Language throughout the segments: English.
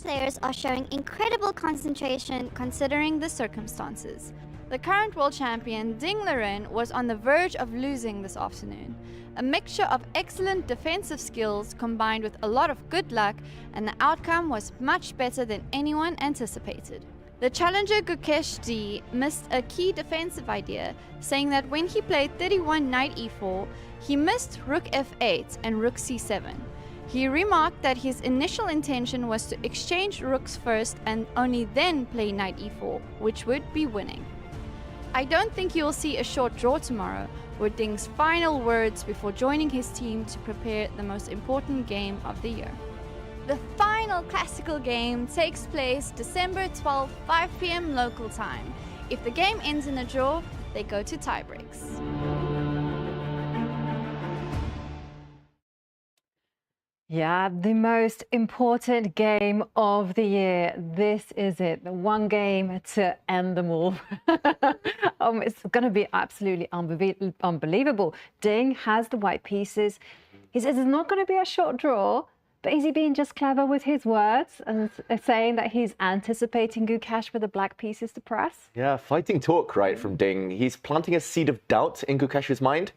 players are showing incredible concentration considering the circumstances. The current world champion, Ding Liren, was on the verge of losing this afternoon. A mixture of excellent defensive skills combined with a lot of good luck, and the outcome was much better than anyone anticipated. The challenger Gukesh D missed a key defensive idea, saying that when he played 31 knight e4, he missed rook f8 and rook c7. He remarked that his initial intention was to exchange rooks first and only then play knight e4, which would be winning. I don't think you will see a short draw tomorrow, were Ding's final words before joining his team to prepare the most important game of the year. The final classical game takes place December 12, 5 p.m. local time. If the game ends in a draw, they go to tiebreaks. Yeah, the most important game of the year. This is it. The one game to end them all. It's going to be absolutely unbelievable. Ding has the white pieces. He says it's not going to be a short draw, but is he being just clever with his words and saying that he's anticipating Gukesh with the black pieces to press? Yeah, fighting talk, right, from Ding. He's planting a seed of doubt in Gukesh's mind.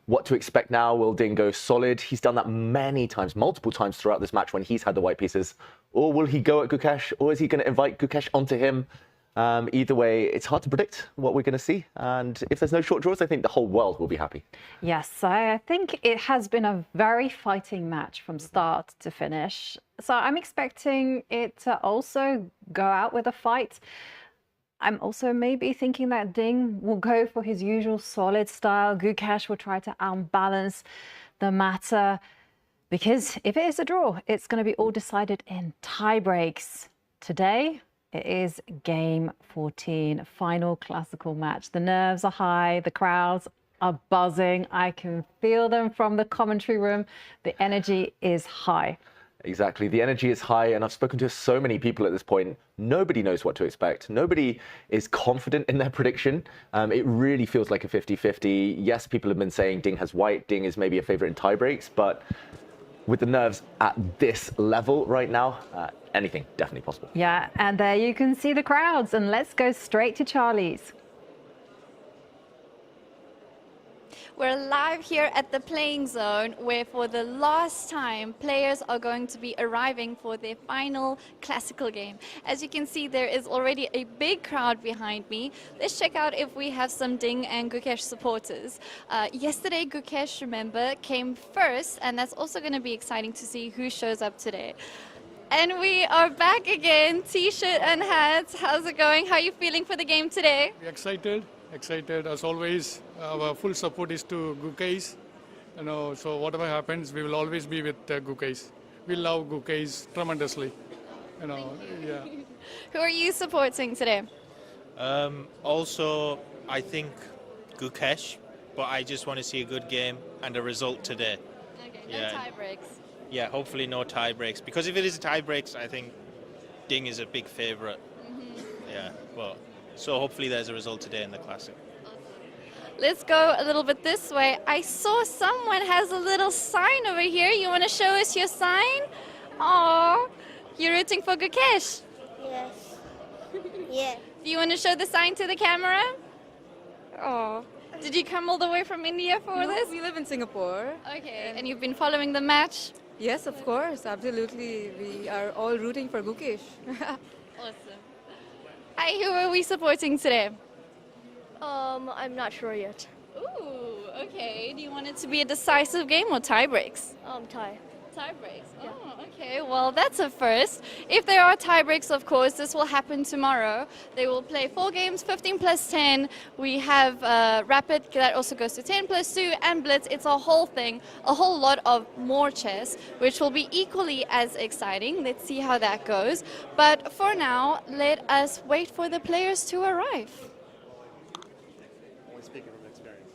What to expect now? Will Ding go solid? He's done that many times, multiple times throughout this match when he's had the white pieces. Or will he go at Gukesh? Or is he going to invite Gukesh onto him? Either way, it's hard to predict what we're going to see. And if there's no short draws, I think the whole world will be happy. Yes, I think it has been a very fighting match from start to finish. So I'm expecting it to also go out with a fight. I'm also maybe thinking that Ding will go for his usual solid style. Gukesh will try to unbalance the matter, because if it is a draw, it's going to be all decided in tie breaks. Today, it is game 14, final classical match. The nerves are high, the crowds are buzzing. I can feel them from the commentary room. The energy is high. Exactly. The energy is high, and I've spoken to so many people at this point. Nobody knows what to expect. Nobody is confident in their prediction. It really feels like a 50-50. Yes, people have been saying Ding has white. Ding is maybe a favorite in tie breaks, but with the nerves at this level right now, anything definitely possible. Yeah, and there you can see the crowds, and let's go straight to Charlie's. We're live here at the playing zone, where for the last time players are going to be arriving for their final classical game. As you can see, there is already a big crowd behind me. Let's check out if we have some Ding and Gukesh supporters. Yesterday, Gukesh, remember, came first, and that's also going to be exciting to see who shows up today. And we are back again, t-shirt and hats. How's it going? How are you feeling for the game today? We're excited as always. Our full support is to Gukesh. So whatever happens, we will always be with Gukesh. We love Gukesh tremendously. Yeah. Who are you supporting today? Also, I think Gukesh, but I just want to see a good game and a result today. Okay, yeah. No tie breaks. Yeah, hopefully no tie breaks. Because if it is tie breaks, I think Ding is a big favourite. Yeah, but so hopefully there's a result today in the Classic. Let's go a little bit this way. I saw someone has a little sign over here. You want to show us your sign? Oh, you're rooting for Gukesh? Yes. Yeah. Do you want to show the sign to the camera? Oh, did you come all the way from India for this? We live in Singapore. Okay, and you've been following the match? Yes, of course, absolutely. We are all rooting for Gukesh. Awesome. Hi, who are we supporting today? I'm not sure yet. Ooh, okay. Do you want it to be a decisive game or tie breaks? Tie. Tie breaks. Oh, okay. Well, that's a first. If there are tie breaks, of course, this will happen tomorrow. They will play 4 games, 15 plus 10. We have Rapid, that also goes to 10 plus 2, and Blitz. It's a whole thing, a whole lot of more chess, which will be equally as exciting. Let's see how that goes. But for now, let us wait for the players to arrive. Speaking from experience.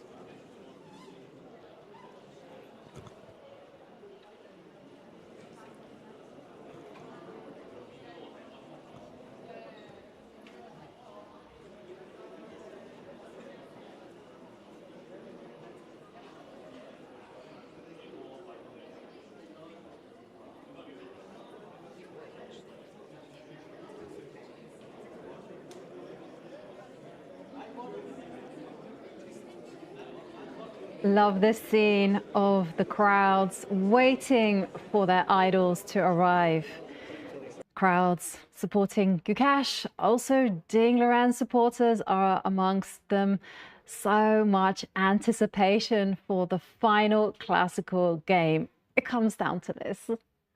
Love this scene of the crowds waiting for their idols to arrive. Crowds supporting Gukesh, also Ding Liren supporters are amongst them. So much anticipation for the final classical game. It comes down to this.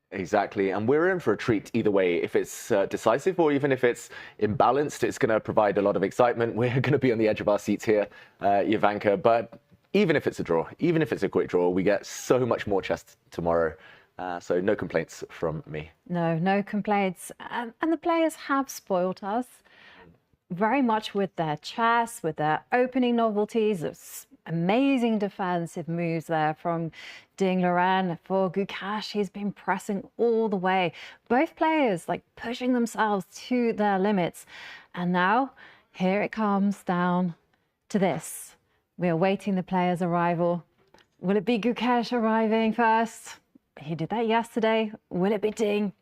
Exactly, and we're in for a treat either way. If it's decisive or even if it's imbalanced, it's going to provide a lot of excitement. We're going to be on the edge of our seats here, Ivanka, but even if it's a draw, even if it's a quick draw, we get so much more chess tomorrow. So no complaints from me. No complaints. And the players have spoiled us very much with their chess, with their opening novelties, of amazing defensive moves there from Ding Liren. For Gukesh, he's been pressing all the way. Both players like pushing themselves to their limits. And now here it comes down to this. We are waiting the players' arrival. Will it be Gukesh arriving first? He did that yesterday. Will it be Ding?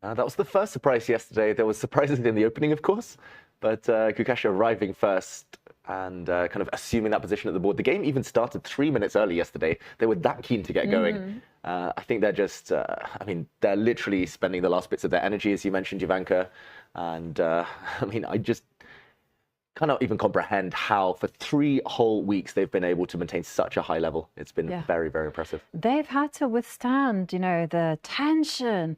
That was the first surprise yesterday. There was surprises in the opening, of course, but Gukesh arriving first and kind of assuming that position at the board. The game even started 3 minutes early yesterday. They were that keen to get going. I think they're just, I mean, they're literally spending the last bits of their energy, as you mentioned, Ivanka. And I mean, I just cannot even comprehend how for 3 whole weeks they've been able to maintain such a high level. It's been very, very impressive. They've had to withstand, you know, the tension,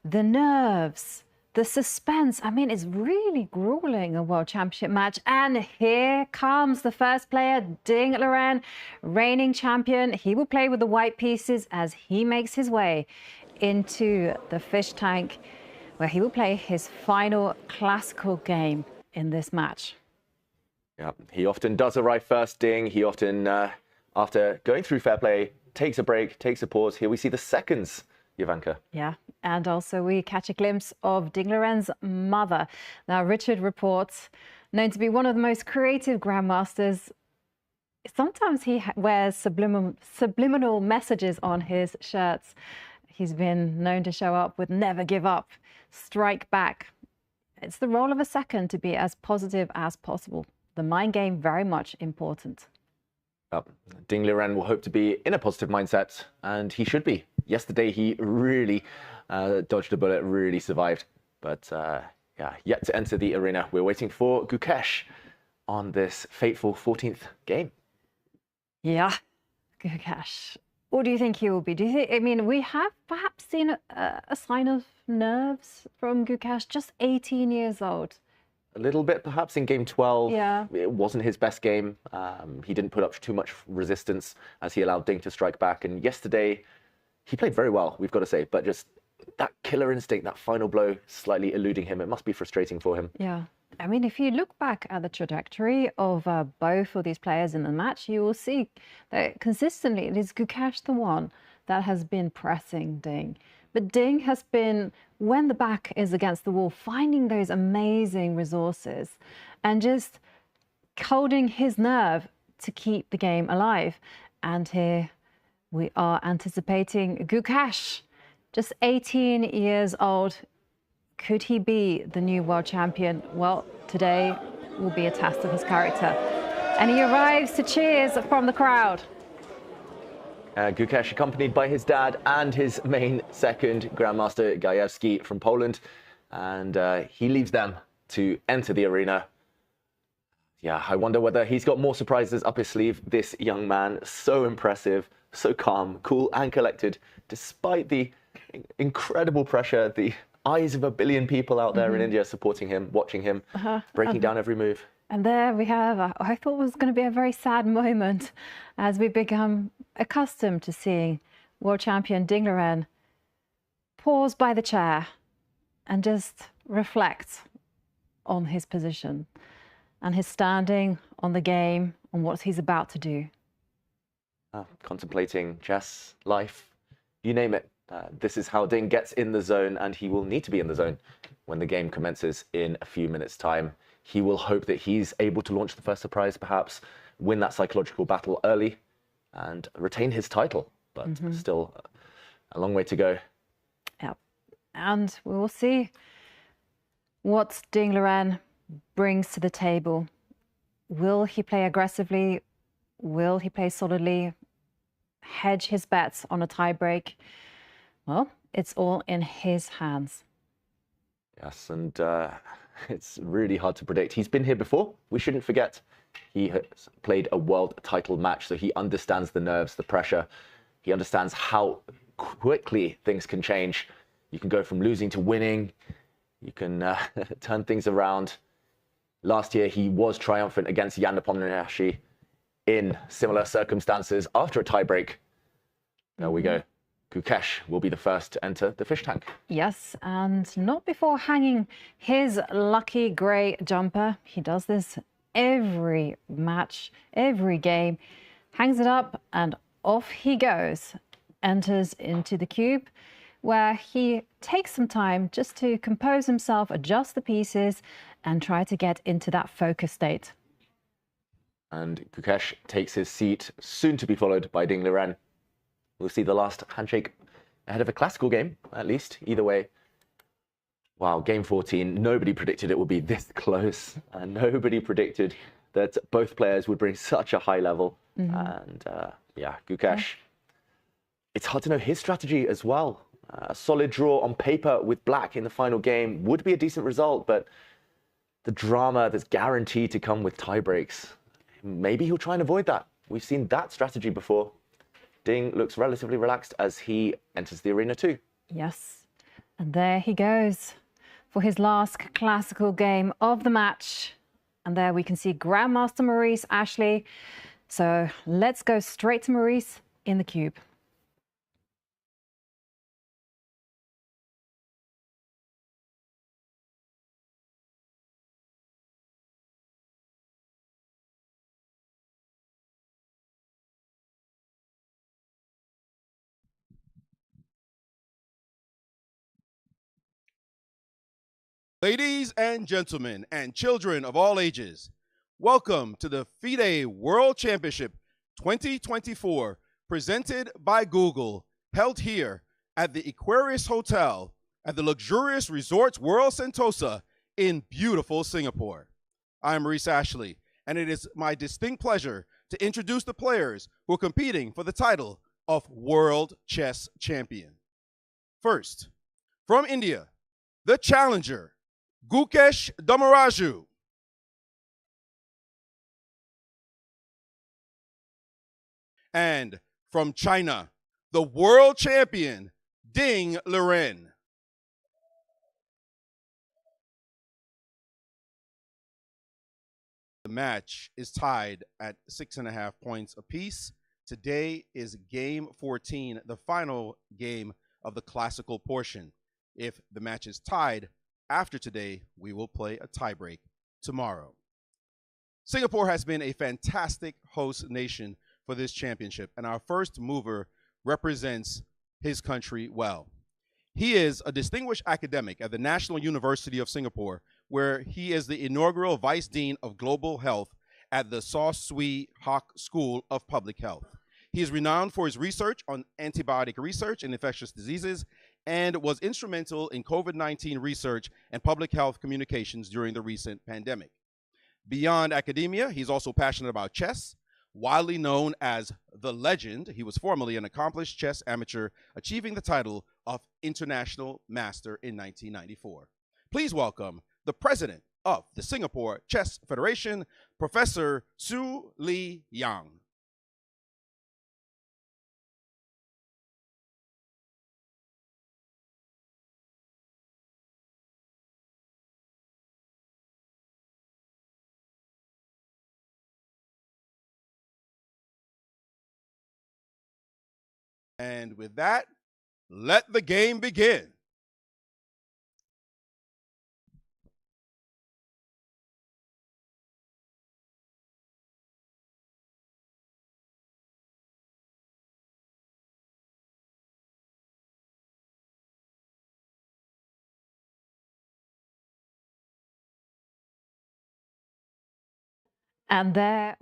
the nerves, the suspense. I mean, it's really grueling, a World Championship match. And here comes the first player, Ding Liren, reigning champion. He will play with the white pieces as he makes his way into the fish tank, where he will play his final classical game in this match. Yeah, he often does arrive first, Ding. He often, after going through fair play, takes a break, takes a pause. Here we see the seconds, Ivanka. Yeah, and also we catch a glimpse of Ding Liren's mother. Now, Richard reports, known to be one of the most creative grandmasters. Sometimes he wears subliminal messages on his shirts. He's been known to show up with "never give up, strike back." It's the role of a second to be as positive as possible. The mind game very much important. Ding Liren will hope to be in a positive mindset, and he should be. Yesterday, he really dodged a bullet, really survived. But yeah, yet to enter the arena. We're waiting for Gukesh on this fateful 14th game. Yeah, Gukesh. What do you think he will be? Do you think, I mean, we have perhaps seen a sign of nerves from Gukesh, just 18 years old. A little bit, perhaps, in game 12. Yeah. It wasn't his best game. He didn't put up too much resistance as he allowed Ding to strike back. And yesterday, he played very well, we've got to say. But just that killer instinct, that final blow, slightly eluding him. It must be frustrating for him. Yeah. I mean, if you look back at the trajectory of both of these players in the match, you will see that consistently it is Gukesh the one that has been pressing Ding. But Ding has been, when the back is against the wall, finding those amazing resources and just holding his nerve to keep the game alive. And here we are anticipating Gukesh, just 18 years old. Could he be the new world champion? Well, today will be a test of his character. And he arrives to cheers from the crowd. Gukesh accompanied by his dad and his main second, Grandmaster Gajewski from Poland. And he leaves them to enter the arena. Yeah, I wonder whether he's got more surprises up his sleeve. This young man, so impressive, so calm, cool and collected, despite the incredible pressure, the eyes of a billion people out there in India supporting him, watching him, breaking down every move. And there we have, I thought was going to be a very sad moment as we become accustomed to seeing world champion Ding Liren pause by the chair and just reflect on his position and his standing on the game, on what he's about to do. Contemplating chess, life, you name it. This is how Ding gets in the zone, and he will need to be in the zone when the game commences in a few minutes' time. He will hope that he's able to launch the first surprise, perhaps win that psychological battle early and retain his title, but still a long way to go. Yeah, and we will see what Ding Liren brings to the table. Will he play aggressively Will he play solidly, hedge his bets on a tiebreak? Well, it's all in his hands. Yes, and it's really hard to predict. He's been here before. We shouldn't forget. He has played a world title match, so he understands the nerves, the pressure. He understands how quickly things can change. You can go from losing to winning. You can turn things around. Last year, he was triumphant against Jan Nepomniachtchi in similar circumstances after a tiebreak. There we go. Gukesh will be the first to enter the fish tank. Yes, and not before hanging his lucky grey jumper. He does this every match, every game. Hangs it up and off he goes. Enters into the cube, where he takes some time just to compose himself, adjust the pieces, and try to get into that focus state. And Gukesh takes his seat, soon to be followed by Ding Liren. We'll see the last handshake ahead of a classical game, at least. Either way, wow, game 14, nobody predicted it would be this close. And nobody predicted that both players would bring such a high level. And yeah, Gukesh, it's hard to know his strategy as well. A solid draw on paper with black in the final game would be a decent result, but the drama that's guaranteed to come with tiebreaks, maybe he'll try and avoid that. We've seen that strategy before. Ding looks relatively relaxed as he enters the arena too. Yes, and there he goes for his last classical game of the match. And there we can see Grandmaster Maurice Ashley. So let's go straight to Maurice in the cube. Ladies and gentlemen, and children of all ages, welcome to the FIDE World Championship 2024, presented by Google, held here at the Aquarius Hotel at the luxurious Resorts World Sentosa in beautiful Singapore. I'm Maurice Ashley, and it is my distinct pleasure to introduce the players who are competing for the title of World Chess Champion. First, from India, the challenger, Gukesh Dommaraju. And from China, the world champion, Ding Liren. The match is tied at 6.5 points apiece. Today is game 14, the final game of the classical portion. If the match is tied, after today, we will play a tiebreak tomorrow. Singapore has been a fantastic host nation for this championship, and our first mover represents his country well. He is a distinguished academic at the National University of Singapore, where he is the inaugural Vice Dean of Global Health at the Saw Swee Hock School of Public Health. He is renowned for his research on antibiotic research and infectious diseases, and was instrumental in COVID-19 research and public health communications during the recent pandemic. Beyond academia, he's also passionate about chess. Widely known as the Legend, he was formerly an accomplished chess amateur, achieving the title of International Master in 1994. Please welcome the president of the Singapore Chess Federation, Professor Su Li Yang. And with that, let the game begin. And there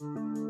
Thank you.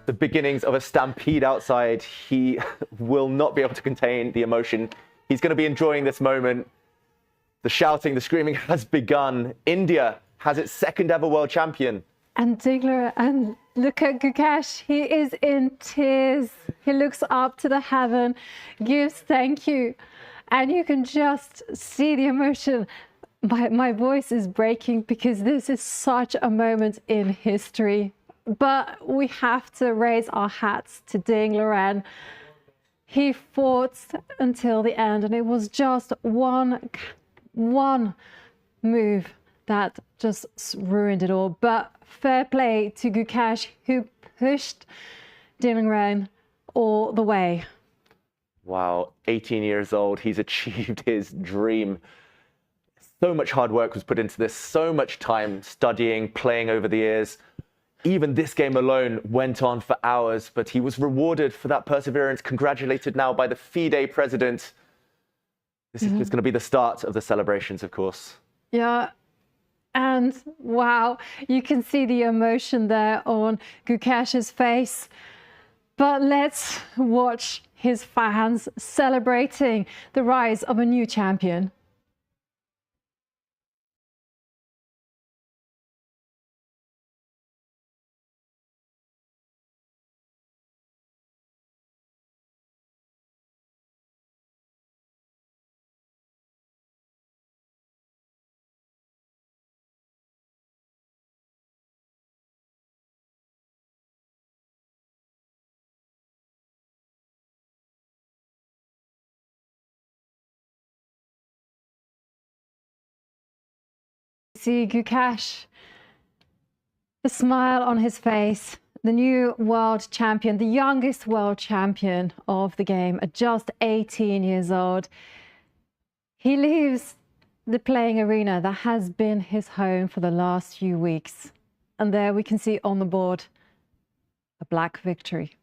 the beginnings of a stampede outside. He will not be able to contain the emotion. He's going to be enjoying this moment. The shouting, the screaming has begun. India has its second ever world champion. And Ding Liren, and look at Gukesh. He is in tears. He looks up to the heaven, gives thank you. And you can just see the emotion. My voice is breaking because this is such a moment in history. But we have to raise our hats to Ding Liren. He fought until the end, and it was just one move that just ruined it all. But fair play to Gukesh, who pushed Ding Liren all the way. Wow, 18 years old, he's achieved his dream. So much hard work was put into this, so much time studying, playing over the years. Even this game alone went on for hours, but he was rewarded for that perseverance, congratulated now by the FIDE president. This is just going to be the start of the celebrations, of course. Yeah. And wow, you can see the emotion there on Gukesh's face. But let's watch his fans celebrating the rise of a new champion. See Gukesh, the smile on his face, the new world champion, the youngest world champion of the game at just 18 years old. He leaves the playing arena that has been his home for the last few weeks. And there we can see on the board a black victory.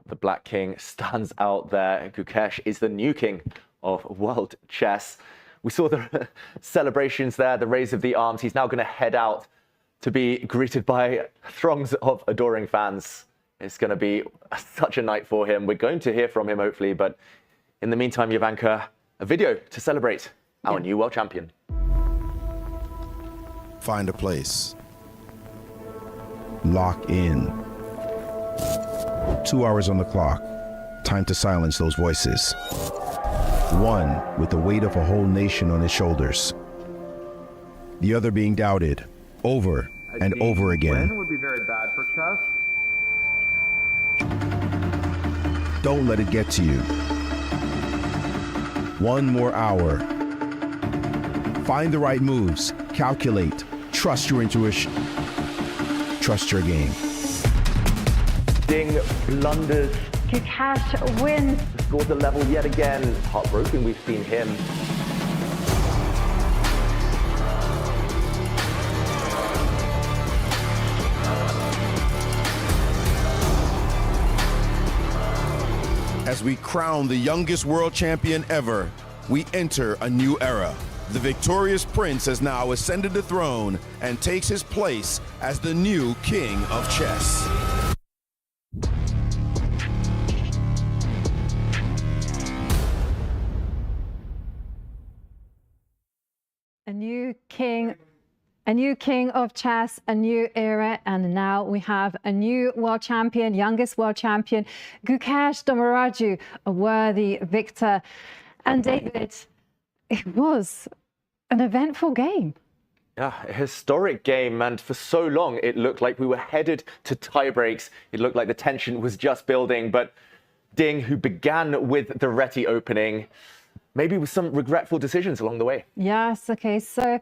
The Black King stands out there. Gukesh is the new king of world chess. We saw the celebrations there, the raise of the arms. He's now going to head out to be greeted by throngs of adoring fans. It's going to be such a night for him. We're going to hear from him, hopefully. But in the meantime, Jovanka, a video to celebrate our new world champion. Find a place. Lock in. 2 hours on the clock. Time to silence those voices. One with the weight of a whole nation on his shoulders. The other being doubted over and over again. Would be very bad for chess. Don't let it get to you. 1 more hour. Find the right moves. Calculate. Trust your intuition. Trust your game. Ding blunders. Gukesh wins. Scored the level yet again. Heartbroken, we've seen him. As we crown the youngest world champion ever, we enter a new era. The victorious prince has now ascended the throne and takes his place as the new king of chess. A new king of chess, a new era, and now we have a new world champion, youngest world champion, Gukesh Dommaraju, a worthy victor. And David, it was an eventful game. Yeah, a historic game, and for so long it looked like we were headed to tie breaks. It looked like the tension was just building, but Ding, who began with the Reti opening, maybe with some regretful decisions along the way. Yes, okay, so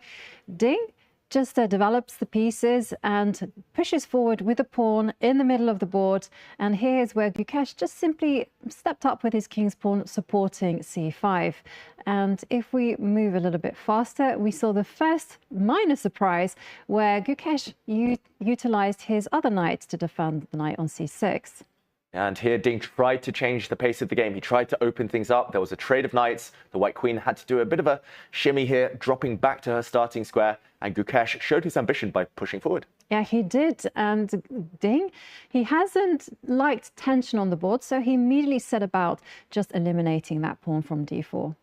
Ding just develops the pieces and pushes forward with a pawn in the middle of the board. And here's where Gukesh just simply stepped up with his king's pawn supporting c5. And if we move a little bit faster, we saw the first minor surprise where Gukesh utilized his other knight to defend the knight on c6. And here Ding tried to change the pace of the game. He tried to open things up. There was a trade of knights. The white queen had to do a bit of a shimmy here, dropping back to her starting square. And Gukesh showed his ambition by pushing forward. Yeah, he did. And Ding, he hasn't liked tension on the board, so he immediately set about just eliminating that pawn from d4.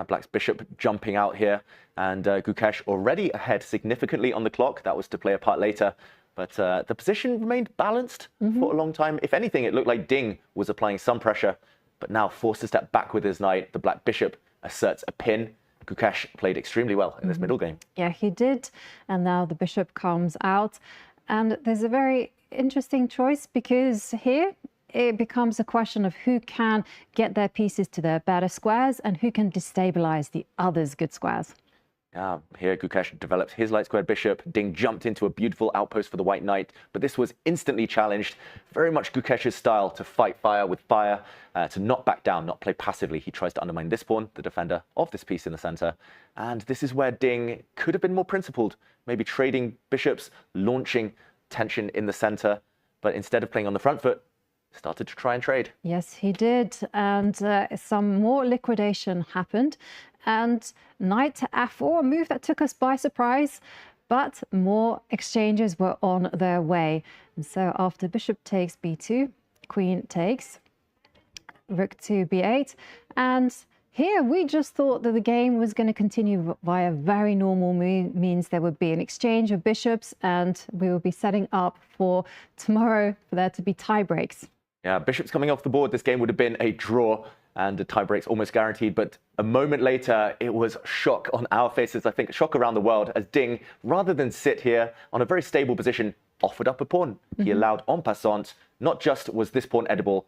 Black's bishop jumping out here, and Gukesh already ahead significantly on the clock. That was to play a part later. But the position remained balanced for a long time. If anything, it looked like Ding was applying some pressure, but now forced to step back with his knight. The black bishop asserts a pin. Gukesh played extremely well in this middle game. Yeah, he did. And now the bishop comes out. And there's a very interesting choice because here it becomes a question of who can get their pieces to their better squares and who can destabilize the other's good squares. Here Gukesh developed his light squared bishop. Ding jumped into a beautiful outpost for the white knight, but this was instantly challenged. Very much Gukesh's style to fight fire with fire, to not back down, not play passively. He tries to undermine this pawn, the defender of this piece in the center. And this is where Ding could have been more principled, maybe trading bishops, launching tension in the center, but instead of playing on the front foot, started to try and trade. Yes, he did. And some more liquidation happened. And knight to f4, a move that took us by surprise, but more exchanges were on their way. And so after bishop takes b2, queen takes, rook to b8. And here we just thought that the game was going to continue via very normal means. There would be an exchange of bishops and we will be setting up for tomorrow for there to be tie breaks. Yeah, bishops coming off the board. This game would have been a draw and the tie breaks almost guaranteed. But a moment later, it was shock on our faces. I think shock around the world as Ding, rather than sit here on a very stable position, offered up a pawn. He allowed en passant. Not just was this pawn edible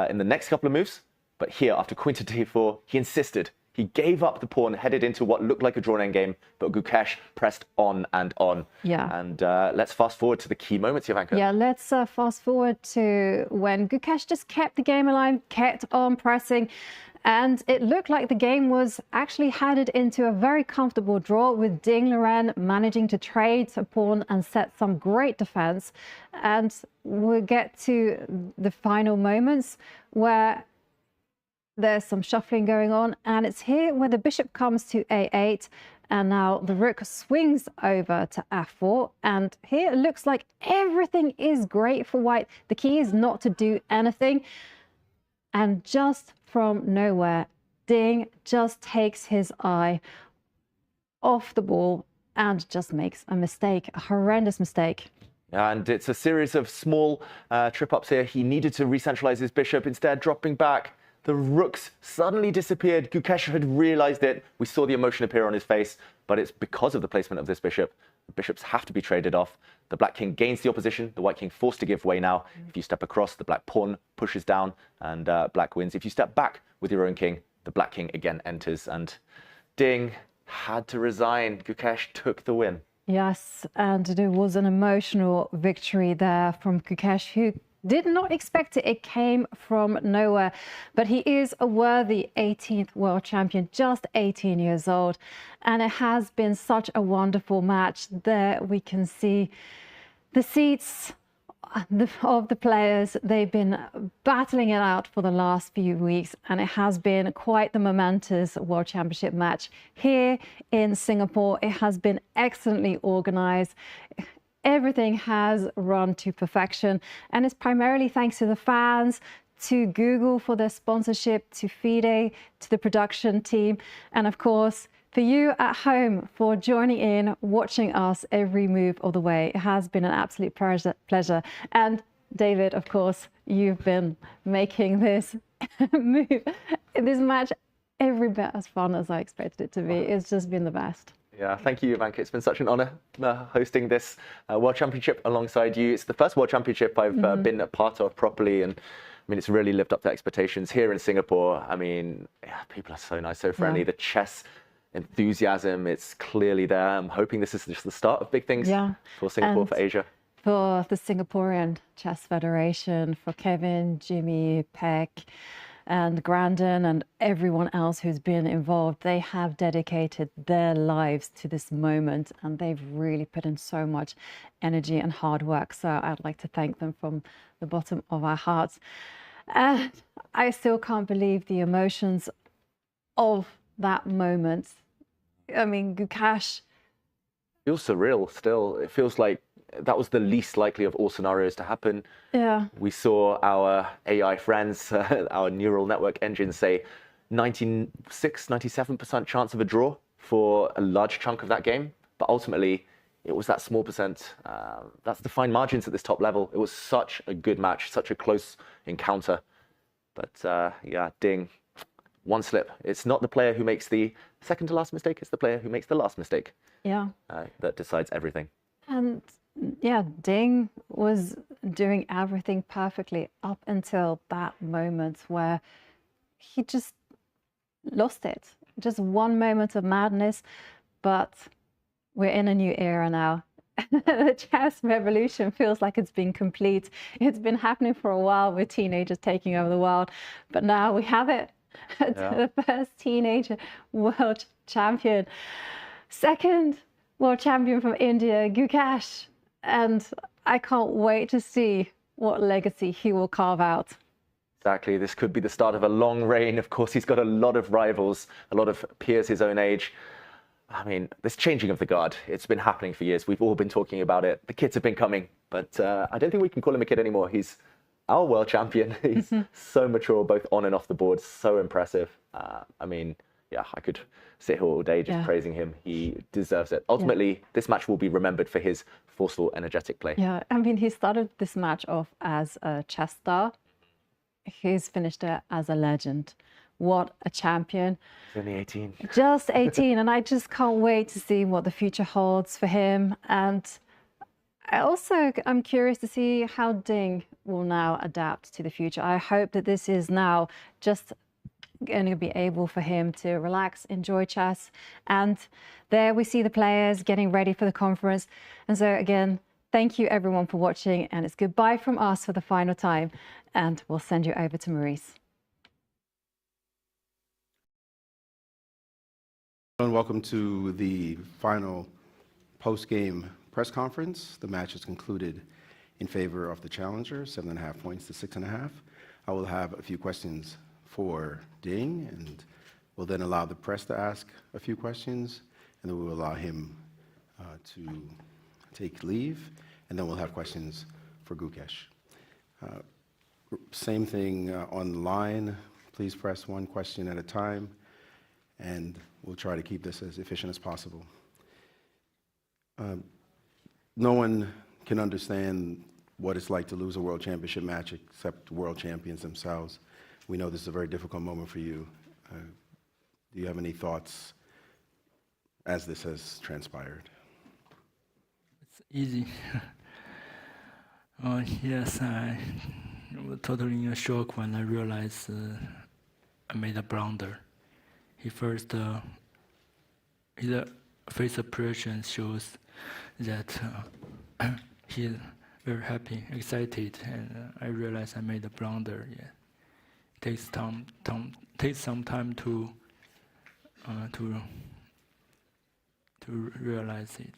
in the next couple of moves, but here after queen to d4, he insisted. He gave up the pawn, headed into what looked like a drawn endgame, but Gukesh pressed on and on. Yeah. And let's fast forward to the key moments, Jovanka. Yeah, let's fast forward to when Gukesh just kept the game alive, kept on pressing. And it looked like the game was actually headed into a very comfortable draw with Ding Liren managing to trade a pawn and set some great defense. And we'll get to the final moments where there's some shuffling going on, and it's here where the bishop comes to a8, and now the rook swings over to f4, and here it looks like everything is great for white. The key is not to do anything, and just from nowhere, Ding just takes his eye off the ball and just makes a mistake, a horrendous mistake. And it's a series of small trip-ups here. He needed to re-centralize his bishop, instead dropping back. The rooks suddenly disappeared. Gukesh had realized it. We saw the emotion appear on his face, but it's because of the placement of this bishop. The bishops have to be traded off. The black king gains the opposition. The white king forced to give way now. If you step across, the black pawn pushes down and black wins. If you step back with your own king, the black king again enters. And Ding had to resign. Gukesh took the win. Yes, and there was an emotional victory there from Gukesh, who did not expect it. It came from nowhere. But he is a worthy 18th world champion, just 18 years old. And it has been such a wonderful match. There we can see the seats of the players. They've been battling it out for the last few weeks, and it has been quite the momentous World Championship match here in Singapore. It has been excellently organized. Everything has run to perfection, and it's primarily thanks to the fans, to Google for their sponsorship, to FIDE, to the production team, and of course for you at home for joining in, watching us every move of the way. It has been an absolute pleasure. And David, of course, you've been making this this match every bit as fun as I expected it to be. It's just been the best. Yeah, thank you, Jovanka. It's been such an honor hosting this World Championship alongside you. It's the first World Championship I've been a part of properly, and I mean, it's really lived up to expectations here in Singapore. I mean, yeah, people are so nice, so friendly. Yeah. The chess enthusiasm, it's clearly there. I'm hoping this is just the start of big things for Singapore, and for Asia. For the Singaporean Chess Federation, for Kevin, Jimmy, Peck, and Grandin and everyone else who's been involved. They have dedicated their lives to this moment, and they've really put in so much energy and hard work. So I'd like to thank them from the bottom of our hearts. And I still can't believe the emotions of that moment. I mean, Gukesh. Feels surreal still. It feels like that was the least likely of all scenarios to happen. Yeah. We saw our AI friends, our neural network engines say 96, 97% chance of a draw for a large chunk of that game. But ultimately, it was that small percent. That's the fine margins at this top level. It was such a good match, such a close encounter. But yeah, Ding, one slip. It's not the player who makes the second to last mistake, it's the player who makes the last mistake. Yeah. That decides everything. And yeah, Ding was doing everything perfectly up until that moment where he just lost it. Just one moment of madness, but we're in a new era now. The chess revolution feels like it's been complete. It's been happening for a while with teenagers taking over the world, but now we have it. Yeah. The first teenager world champion. Second world champion from India, Gukesh. And I can't wait to see what legacy he will carve out. Exactly. This could be the start of a long reign. Of course, he's got a lot of rivals, a lot of peers his own age. I mean, this changing of the guard, it's been happening for years. We've all been talking about it. The kids have been coming, but I don't think we can call him a kid anymore. He's our world champion. He's so mature, both on and off the board. So impressive. I mean, yeah, I could sit here all day just praising him. He deserves it. Ultimately, this match will be remembered for his forceful, energetic play. Yeah, I mean, he started this match off as a chess star. He's finished it as a legend. What a champion. He's only 18. Just 18, and I just can't wait to see what the future holds for him. And I'm curious to see how Ding will now adapt to the future. I hope that this is now just going to be able for him to relax, enjoy chess. And there we see the players getting ready for the conference. And so again, thank you everyone for watching, and it's goodbye from us for the final time. And we'll send you over to Maurice. And welcome to the final post-game press conference. The match is concluded in favor of the challenger, 7.5 points to 6.5. I will have a few questions for Ding, and we'll then allow the press to ask a few questions, and then we'll allow him to take leave, and then we'll have questions for Gukesh. Same thing online. Please press one question at a time, and we'll try to keep this as efficient as possible. No one can understand what it's like to lose a world championship match except world champions themselves. We know this is a very difficult moment for you. Do you have any thoughts as this has transpired? It's easy. Yes, I was totally in a shock when I realized I made a blunder. His face expression shows that he's very happy, excited, and I realized I made a blunder. Yeah. Takes some time to realize it.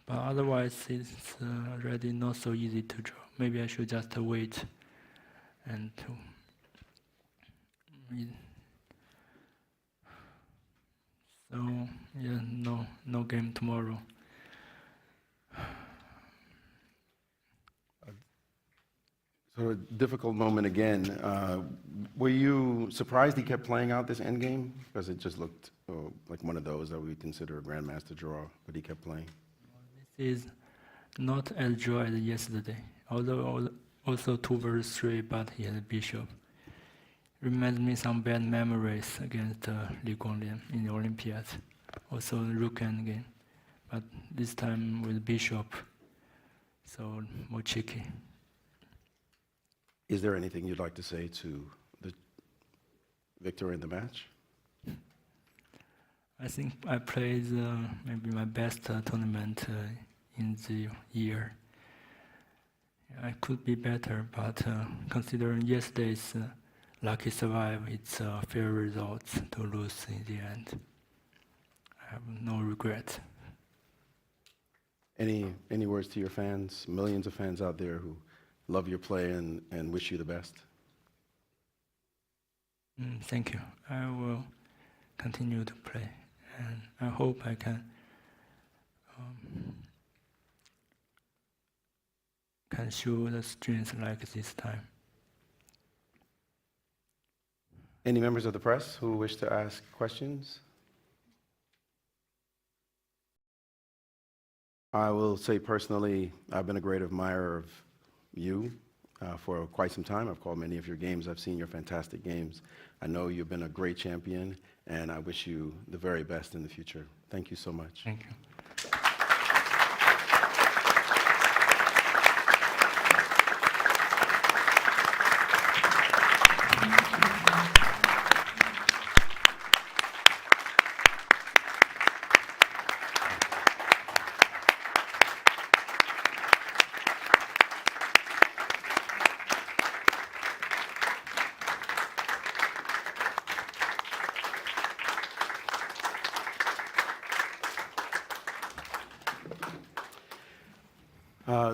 But otherwise, it's already not so easy to draw. Maybe I should just wait and so yeah, no game tomorrow. So a difficult moment again. Were you surprised he kept playing out this endgame? Because it just looked like one of those that we consider a grandmaster draw, but he kept playing. This is not as dry as yesterday, although also 2 versus 3, but he had a bishop. Reminds me some bad memories against Li Guanglian in the Olympiads. Also rook end game, but this time with bishop, so more tricky. Is there anything you'd like to say to the victor in the match? I think I played maybe my best tournament in the year. I could be better, but considering yesterday's lucky survive, it's a fair result to lose in the end. I have no regret. Any words to your fans, millions of fans out there who love your play and wish you the best? Thank you. I will continue to play, and I hope I can show the strength like this time. Any members of the press who wish to ask questions? I will say personally, I've been a great admirer of you for quite some time. I've called many of your games. I've seen your fantastic games. I know you've been a great champion, and I wish you the very best in the future. Thank you so much. Thank you.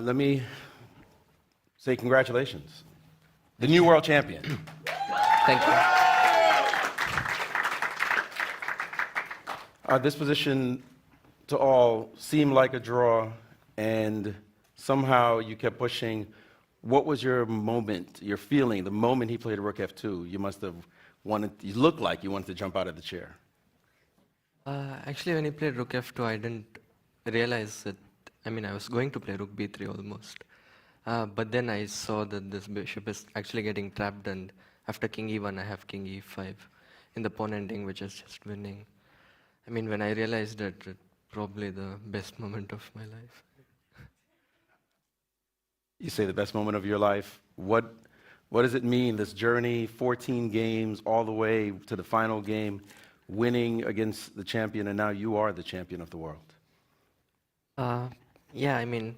Let me say congratulations. The new world champion. Thank you. This position to all seemed like a draw, and somehow you kept pushing. What was your moment, your feeling, the moment he played Rook F2? You must have wanted, you looked like you wanted to jump out of the chair. Actually, when he played Rook F2, I didn't realize that. I mean, I was going to play Rook B3 almost. But then I saw that this bishop is actually getting trapped, and after King E1, I have King E5 in the pawn ending, which is just winning. I mean, when I realized that, probably the best moment of my life. You say the best moment of your life. What does it mean, this journey, 14 games, all the way to the final game, winning against the champion, and now you are the champion of the world? Yeah, I mean,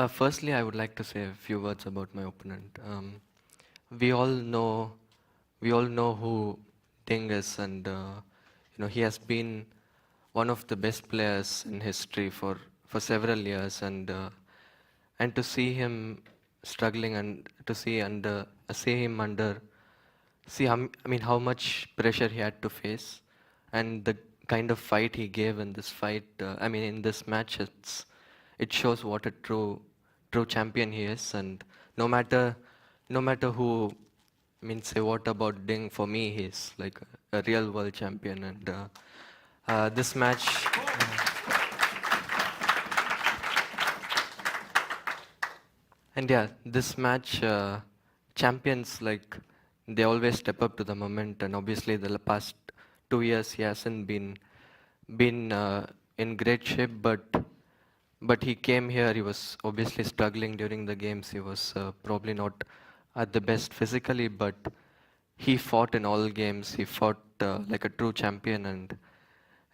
firstly, I would like to say a few words about my opponent. We all know who Ding is, and he has been one of the best players in history for several years, and to see him struggling and to see how much pressure he had to face, and the kind of fight he gave in this fight. In this match, it shows what a true champion he is. And no matter who, say what about Ding, for me he's like a real world champion. And this match. This match, champions, they always step up to the moment, and obviously the past 2 years he hasn't been in great shape, but he came here, he was obviously struggling during the games. He was probably not at the best physically, but he fought in all games. He fought like a true champion,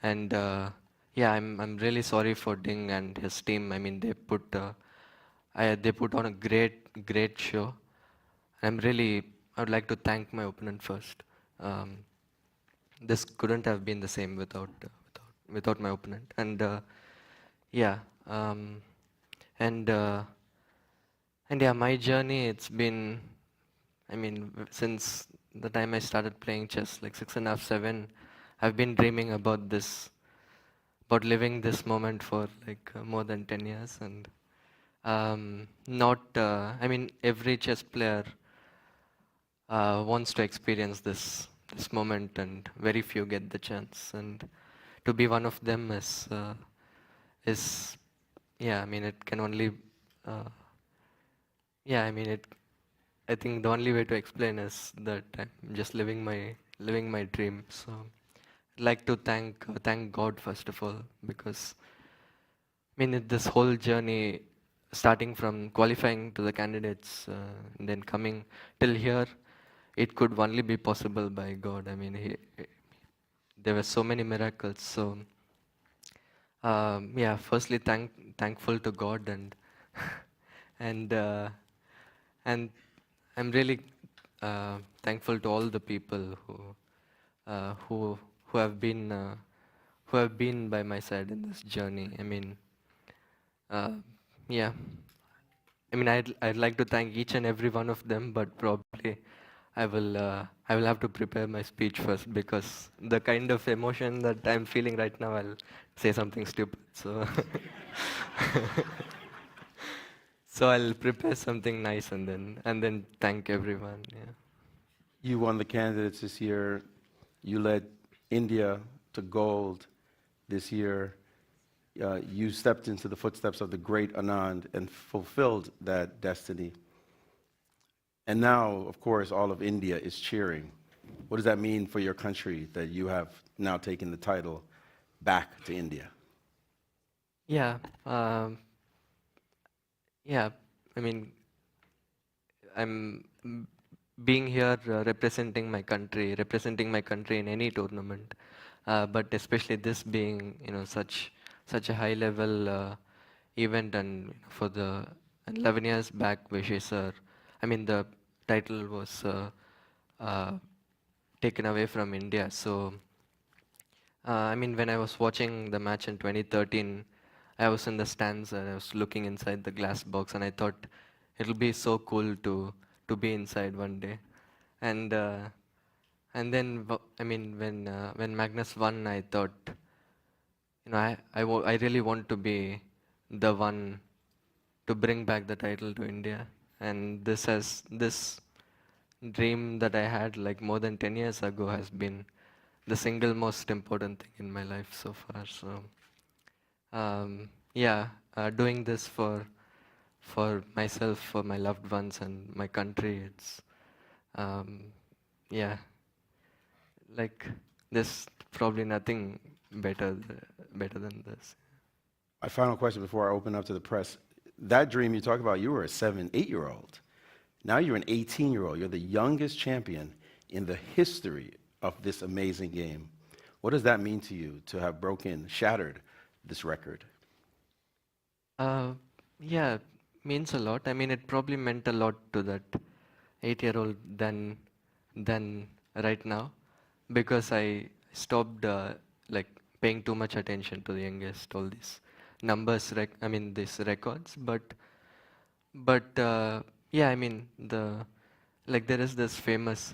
and I'm really sorry for Ding and his team. I mean, they put on a great show. I would like to thank my opponent first. This couldn't have been the same without my opponent. And my journey, it's been, since the time I started playing chess, like 6.5, 7, I've been dreaming about living this moment for more than 10 years. And every chess player wants to experience this moment, and very few get the chance. And to be one of them it can only, I think the only way to explain is that I'm just living my dream. So I'd like to thank God first of all, because this whole journey, starting from qualifying to the candidates, and then coming till here, it could only be possible by God. There were so many miracles. So Yeah, firstly, thankful to God and and I'm really thankful to all the people uh, who who have been uh, who have been by my side in this journey. I mean, uh, yeah. I mean, I'd like to thank each and every one of them, but probably I will have to prepare my speech first because the kind of emotion that I'm feeling right now, I'll say something stupid. So so I'll prepare something nice and then thank everyone. Yeah. You won the candidates this year. You led India to gold this year. You stepped into the footsteps of the great Anand and fulfilled that destiny. And now, of course, all of India is cheering. What does that mean for your country that you have now taken the title back to India? Yeah. Yeah. I mean, I'm being here representing my country in any tournament, but especially this being, such a high level event, and for the 11 years back, Vishay sir, I mean the title was taken away from India. So I mean, when I was watching the match in 2013, I was in the stands and I was looking inside the glass box, and I thought it'll be so cool to be inside one day. And then I mean, when Magnus won, I thought, I really want to be the one to bring back the title to India. And this dream that I had like more than 10 years ago has been the single most important thing in my life so far. So yeah, doing this for myself, for my loved ones, and my country, it's yeah, like there's probably nothing better than this. My final question before I open up to the press. That dream you talk about, you were a 7, 8-year-old. Now you're an 18-year-old. You're the youngest champion in the history of this amazing game. What does that mean to you to have shattered this record? Yeah, means a lot. I mean, it probably meant a lot to that 8-year-old than right now, because I stopped like paying too much attention to the youngest, all these numbers, these records. But yeah, I mean, there is this famous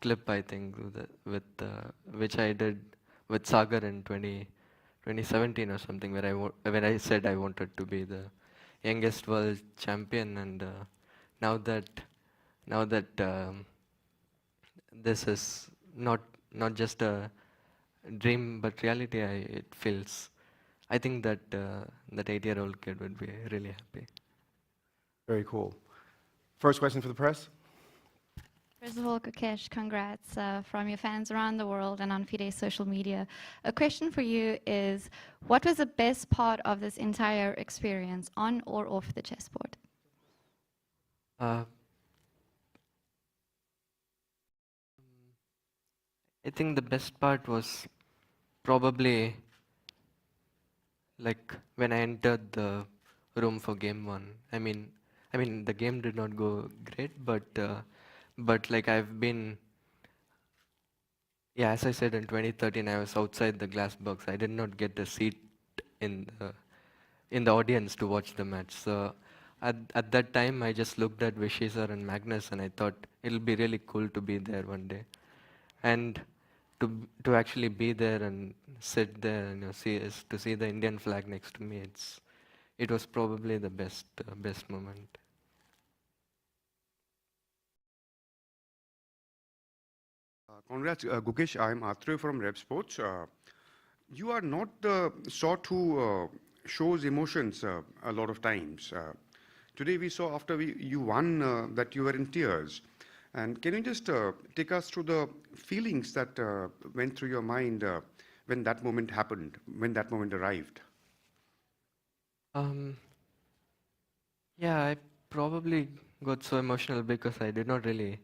clip, I think, which I did with Sagar in 2017 or something, where when I said I wanted to be the youngest world champion, and now that this is not just a dream but reality, I think that that 8-year-old kid would be really happy. Very cool. First question for the press. First of all, Gukesh, congrats from your fans around the world and on FIDE social media. A question for you is, what was the best part of this entire experience, on or off the chessboard? I think the best part was probably like when I entered the room for game 1. I mean the game did not go great, but like I've been, yeah, as I said, in 2013 I was outside the glass box. I did not get a seat in the audience to watch the match. So at that time I just looked at Vishay sir and Magnus, and I thought it'll be really cool to be there one day, and to actually be there and sit there and to see the Indian flag next to me, it was probably the best moment. Congrats, Gukesh. I'm Atrey from Rep Sports. You are not the sort who shows emotions a lot of times. Today we saw after you won that you were in tears. And can you just take us through the feelings that went through your mind when that moment happened, when that moment arrived? Yeah, I probably got so emotional because I did not really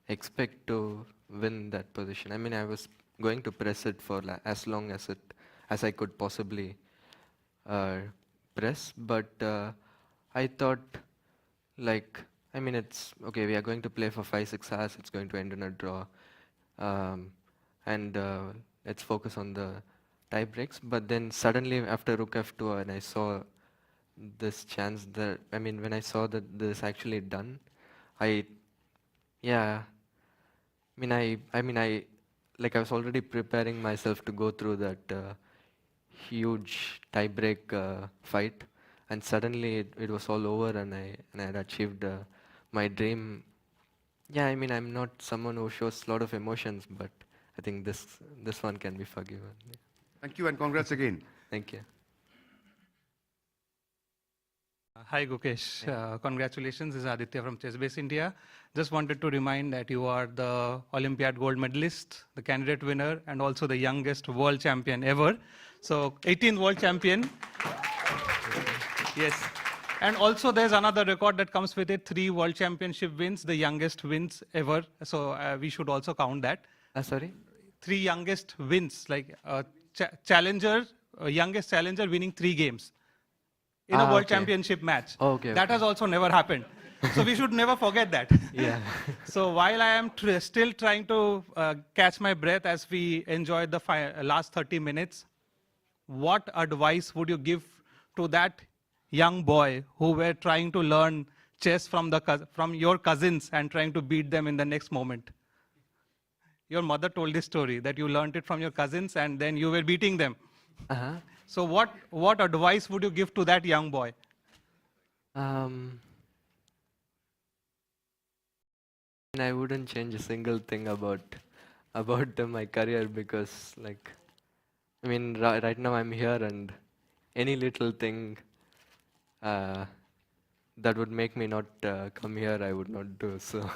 expect to win that position. I mean, I was going to press it for as long as I could possibly press, but I thought, like, I mean, it's okay, we are going to play for 5-6 hours, it's going to end in a draw, and let's focus on the tie breaks. But then suddenly after Rook F2, and I saw this chance that, I mean, when I saw that this actually done, yeah, like I was already preparing myself to go through that huge tie-break fight, and suddenly it was all over, and I had achieved my dream. Yeah, I mean, I'm not someone who shows a lot of emotions, but I think this one can be forgiven. Yeah. Thank you and congrats again. Thank you. Hi Gukesh, congratulations. This is Aditya from Chessbase India. Just wanted to remind that you are the Olympiad gold medalist, the candidate winner, and also the youngest world champion ever. So 18th world champion. Yes. And also there's another record that comes with it, 3 world championship wins, the youngest wins ever. So we should also count that. Sorry? 3 youngest wins, like challenger, youngest challenger winning 3 games in a world championship match. That has also never happened. So we should never forget that. Yeah. So while I am still trying to catch my breath as we enjoyed the last 30 minutes, what advice would you give to that young boy who were trying to learn chess from your cousins and trying to beat them in the next moment? Your mother told this story that you learned it from your cousins and then you were beating them. So what advice would you give to that young boy? I wouldn't change a single thing about my career, because, like, I mean, right now I'm here, and any little thing that would make me not come here, I would not do. So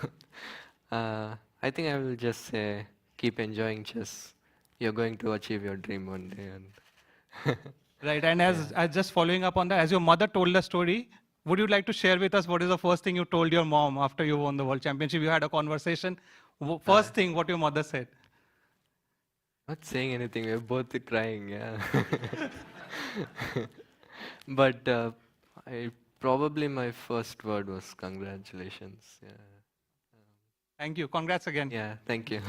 I think I will just say, keep enjoying chess. You're going to achieve your dream one day. And right, and as just following up on that, as your mother told the story, would you like to share with us what is the first thing you told your mom after you won the World Championship? You had a conversation. First thing, what your mother said? Not saying anything, we're both crying, yeah. But probably my first word was congratulations. Yeah. Thank you. Congrats again. Yeah, thank you.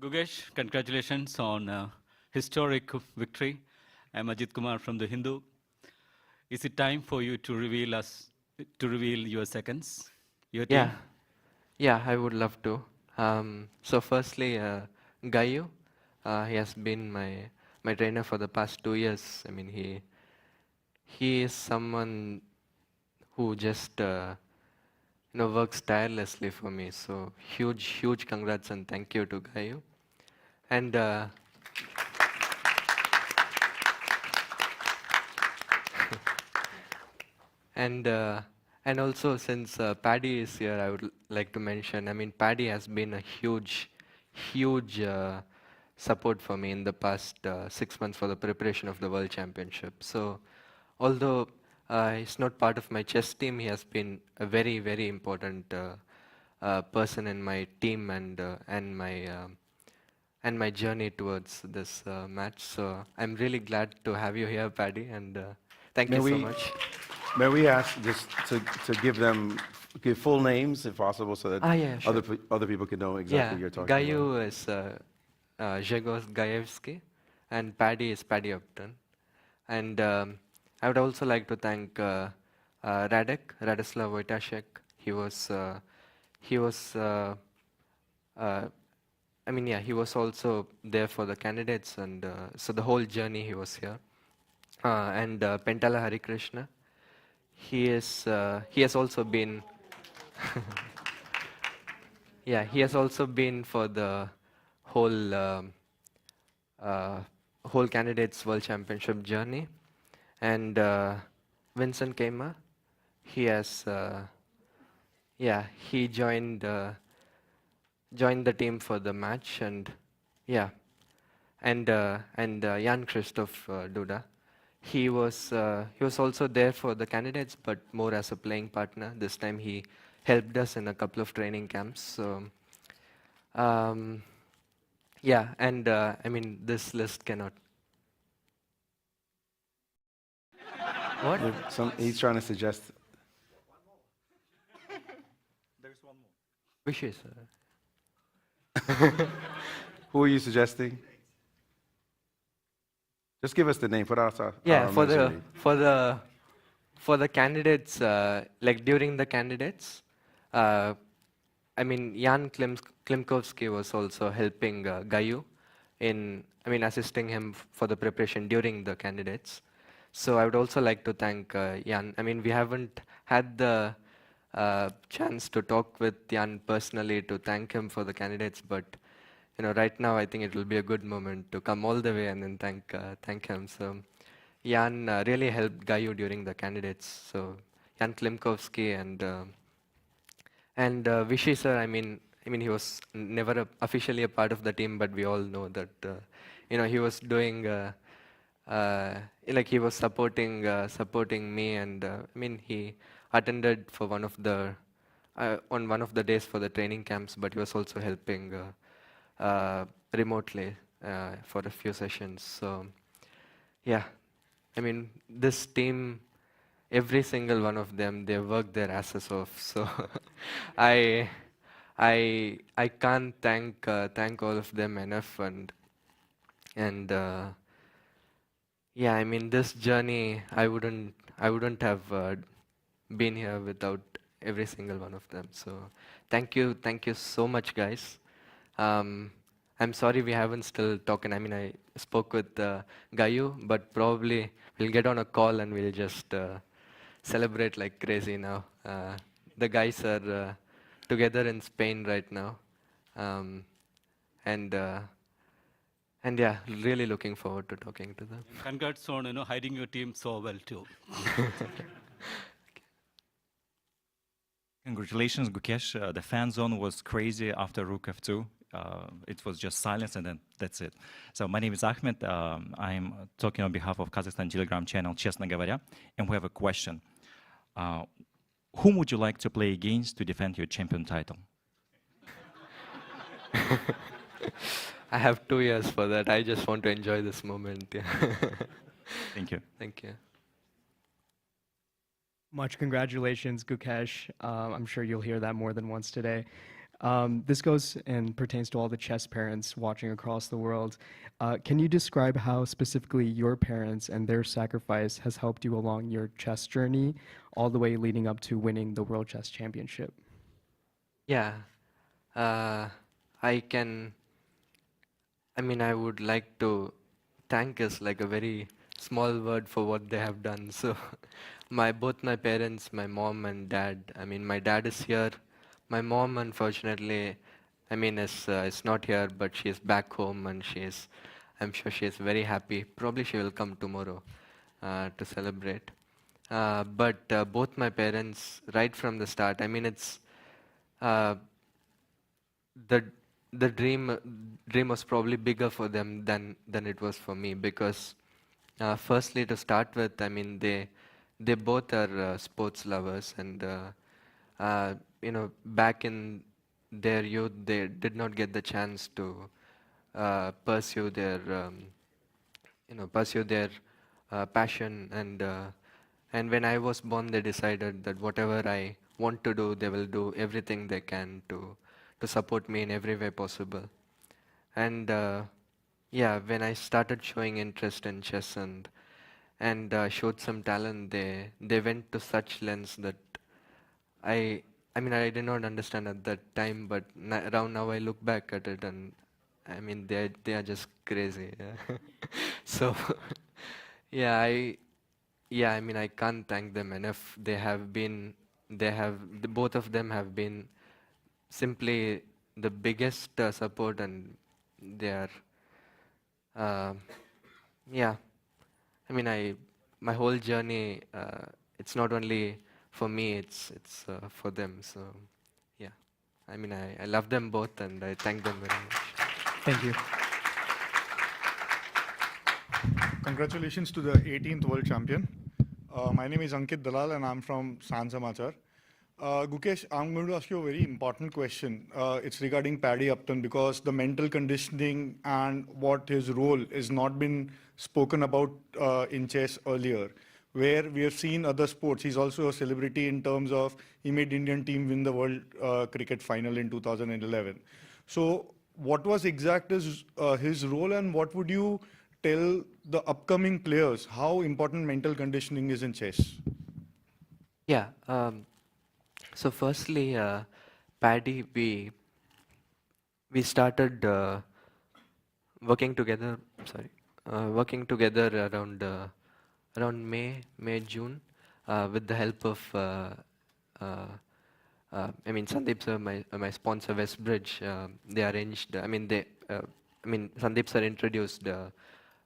Gukesh, congratulations on historic victory. I'm Ajit Kumar from The Hindu. Is it time for you to reveal your seconds, your team? Yeah, I would love to. So firstly, Gayu, he has been my trainer for the past 2 years. I mean, he is someone who just works tirelessly for me. So huge congrats and thank you to Gayu. And and also, since Paddy is here, I would like to mention, I mean, Paddy has been a huge support for me in the past 6 months for the preparation of the World Championship. So although he's not part of my chess team, he has been a very important person in my team and my journey towards this match. So I'm really glad to have you here, Paddy, and thank you so much. May we ask just to give full names if possible, so that sure. other people can know exactly who you're talking Gayu about. is Zhegos Gajewski, and Paddy is Paddy Upton. And I would also like to thank Radislav Wojtaszek. He was he was also there for the candidates, and so the whole journey he was here. And Pentala Harikrishna, he has also been he has also been for the whole candidates World Championship journey. And Vincent Kema, he has he joined the team for the match, and Jan Christoph Duda, he was also there for the candidates, but more as a playing partner. This time he helped us in a couple of training camps. So I mean, this list cannot What? He's trying to suggest. There's one more. Wishes. Who are you suggesting? Just give us the name for our Yeah, our for the misery. for the candidates, like during the candidates, I mean Jan Klimkowski was also helping Gayu in, I mean, assisting him for the preparation during the candidates. So I would also like to thank Jan. I mean, we haven't had the chance to talk with Jan personally to thank him for the candidates, but you know, right now I think it will be a good moment to come all the way and then thank him. So Jan really helped Gayu during the candidates. So Jan Klimkowski and Vishy sir. I mean he was never officially a part of the team, but we all know that you know, he was doing like he was supporting me, and I mean he attended for one of the on one of the days for the training camps, but he was also helping remotely for a few sessions. So yeah, I mean this team, every single one of them, they work their asses off. So I can't thank all of them enough, and yeah, I mean this journey, I wouldn't have been here without every single one of them. So thank you so much, guys. I'm sorry we haven't still talking. I mean, I spoke with Gayu, but probably we'll get on a call and we'll just celebrate like crazy now. The guys are together in Spain right now, and yeah, really looking forward to talking to them. And congrats on hiding your team so well too. Congratulations, Gukesh. The fan zone was crazy after Rook F2. It was just silence, and then that's it. So my name is Ahmed. I'm talking on behalf of Kazakhstan Telegram channel, Честно говоря, and we have a question. Whom would you like to play against to defend your champion title? I have 2 years for that. I just want to enjoy this moment. Yeah. Thank you. Thank you. Much congratulations, Gukesh. I'm sure you'll hear that more than once today. This goes and pertains to all the chess parents watching across the world. Can you describe how specifically your parents and their sacrifice has helped you along your chess journey, all the way leading up to winning the World Chess Championship? Yeah, I mean, I would like to thank is like a very small word for what they have done. So both my parents, my mom and dad, I mean, my dad is here. My mom, unfortunately, I mean, is not here, but she is back home, and I'm sure she is very happy. Probably she will come tomorrow to celebrate. But both my parents, right from the start, I mean, it's the dream was probably bigger for them than it was for me, because firstly, to start with, I mean, they both are sports lovers, and you know, back in their youth, they did not get the chance to pursue their passion, and when I was born, they decided that whatever I want to do, they will do everything they can to support me in every way possible. And yeah, when I started showing interest in chess and showed some talent, they went to such lengths that I mean, I did not understand at that time, but around now I look back at it, and I mean, they are just crazy. Yeah. So yeah, I mean, I can't thank them enough. Both of them have been simply the biggest support, and they are yeah, I mean, my whole journey, it's not only for me, it's for them. So yeah, I mean, I love them both, and I thank them very much. Thank you. Congratulations to the 18th world champion. My name is Ankit Dalal, and I'm from San Samachar. Gukesh, I'm going to ask you a very important question. It's regarding Paddy Upton, because the mental conditioning and what his role is not been spoken about in chess earlier. where we have seen other sports. He's also a celebrity in terms of he made Indian team win the World Cricket Final in 2011. So what was his role, and what would you tell the upcoming players how important mental conditioning is in chess? Yeah. So firstly, Paddy, we started working together. Sorry, working together around May June, with the help of Sandeep sir, my sponsor Westbridge. They arranged. Sandeep sir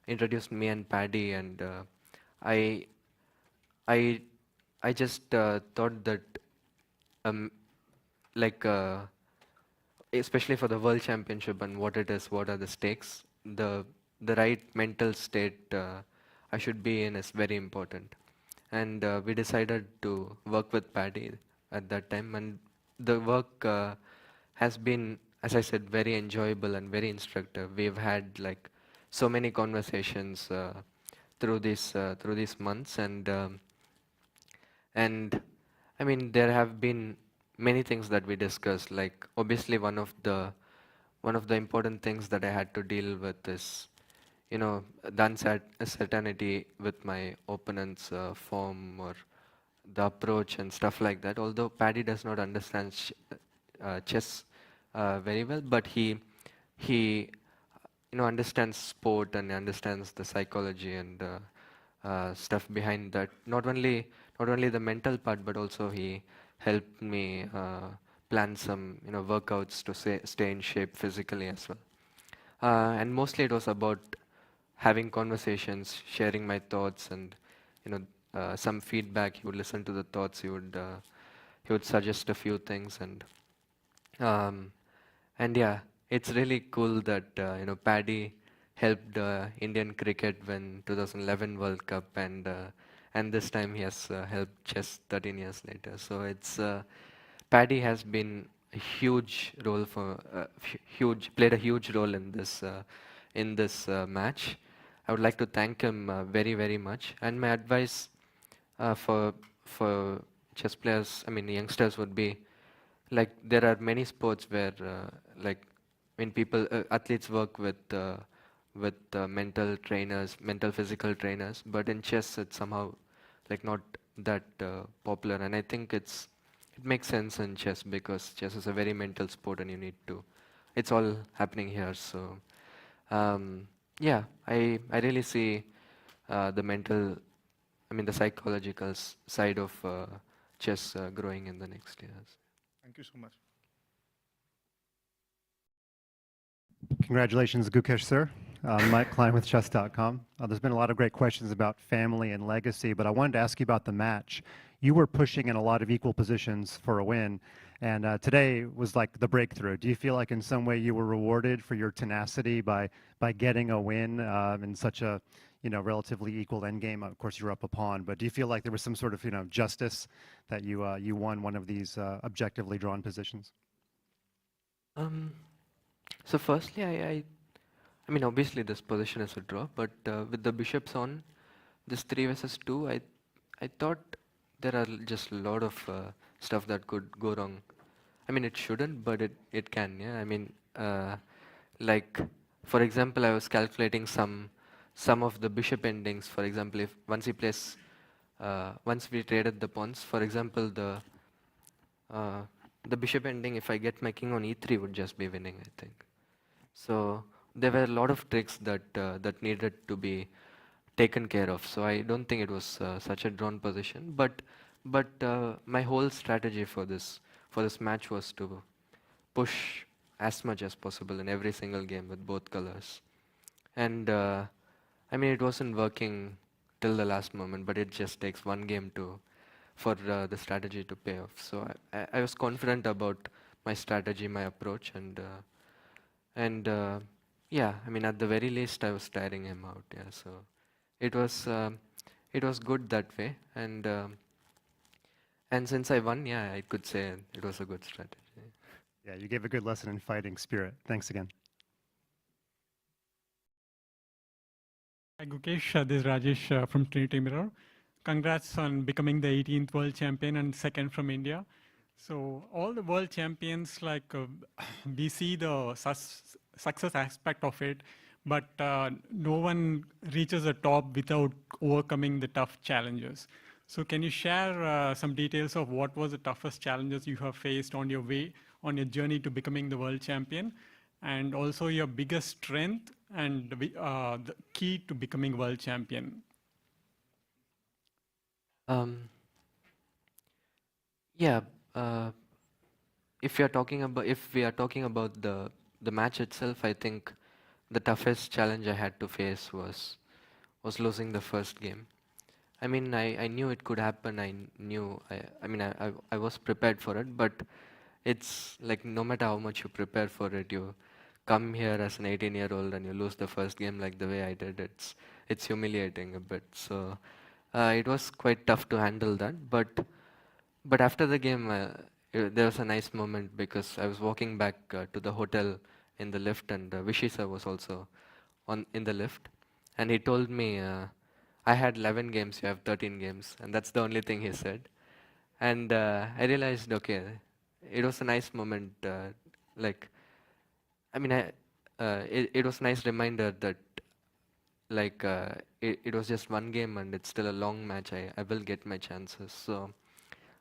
introduced me and Paddy, and I I I just thought that um, like especially for the World Championship and what it is, what are the stakes, the right mental state I should be in is very important. And we decided to work with Paddy at that time, and the work has been, as I said, very enjoyable and very instructive. We've had like so many conversations through these months, and I mean, there have been many things that we discussed. Like obviously, one of the important things that I had to deal with is, the uncertainty with my opponent's form or the approach and stuff like that. Although Paddy does not understand chess very well, but he understands sport and understands the psychology and stuff behind that. Not only the mental part, but also he helped me plan some workouts to stay in shape physically as well. And mostly it was about having conversations, sharing my thoughts, and some feedback. He would listen to the thoughts. He would suggest a few things, and yeah, it's really cool that Paddy helped Indian cricket win 2011 World Cup, and this time he has helped chess 13 years later. So it's Paddy has been a huge role played a huge role in this match. I would like to thank him very, very much. And my advice for chess players, youngsters, would be like there are many sports where athletes work with mental trainers, mental physical trainers, but in chess it's somehow like not that popular. And I think it makes sense in chess because chess is a very mental sport, and you need to. It's all happening here, so. Yeah, I really see the psychological side of chess growing in the next years. Thank you so much. Congratulations, Gukesh, sir. Mike Klein with chess.com. There's been a lot of great questions about family and legacy, but I wanted to ask you about the match. You were pushing in a lot of equal positions for a win, and today was like the breakthrough. Do you feel like in some way you were rewarded for your tenacity by getting a win in such a relatively equal endgame? Of course, you were up a pawn, but do you feel like there was some sort of justice that you won one of these objectively drawn positions? So firstly, I obviously this position is a draw, but with the bishops on this 3 versus 2, I thought there are just a lot of stuff that could go wrong. It shouldn't, but it can. Yeah. Like for example, I was calculating some of the bishop endings. For example, if once we traded the pawns, for example, the bishop ending, if I get my king on e3, would just be winning, I think. So there were a lot of tricks that needed to be taken care of. So I don't think it was such a drawn position. But my whole strategy for this match was to push as much as possible in every single game with both colors. And it wasn't working till the last moment, but it just takes one game for the strategy to pay off. So I was confident about my strategy, my approach, and yeah, at the very least, I was tiring him out. Yeah, so it was good that way, and since I won, yeah, I could say it was a good strategy. Yeah, you gave a good lesson in fighting spirit. Thanks again. Hi Gukesh, this is Rajesh from Trinity Mirror. congrats on becoming the 18th world champion and second from India. So all the world champions, like we see the success aspect of it, but no one reaches the top without overcoming the tough challenges. So can you share some details of what was the toughest challenges you have faced on your way, on your journey to becoming the world champion, and also your biggest strength and the key to becoming world champion? Yeah, uh, if we are talking about the match itself, I think the toughest challenge I had to face was losing the first game. I mean, I knew it could happen. I was prepared for it, but it's like no matter how much you prepare for it, you come here as an 18-year-old and you lose the first game like the way I did. It's humiliating a bit. So it was quite tough to handle that. But after the game, there was a nice moment because I was walking back to the hotel in the lift, and Vishy sir was also in the lift, and he told me, I had 11 games, you have 13 games, and that's the only thing he said. And I realized, okay, it was a nice moment. It was a nice reminder that it was just one game and it's still a long match. I will get my chances. So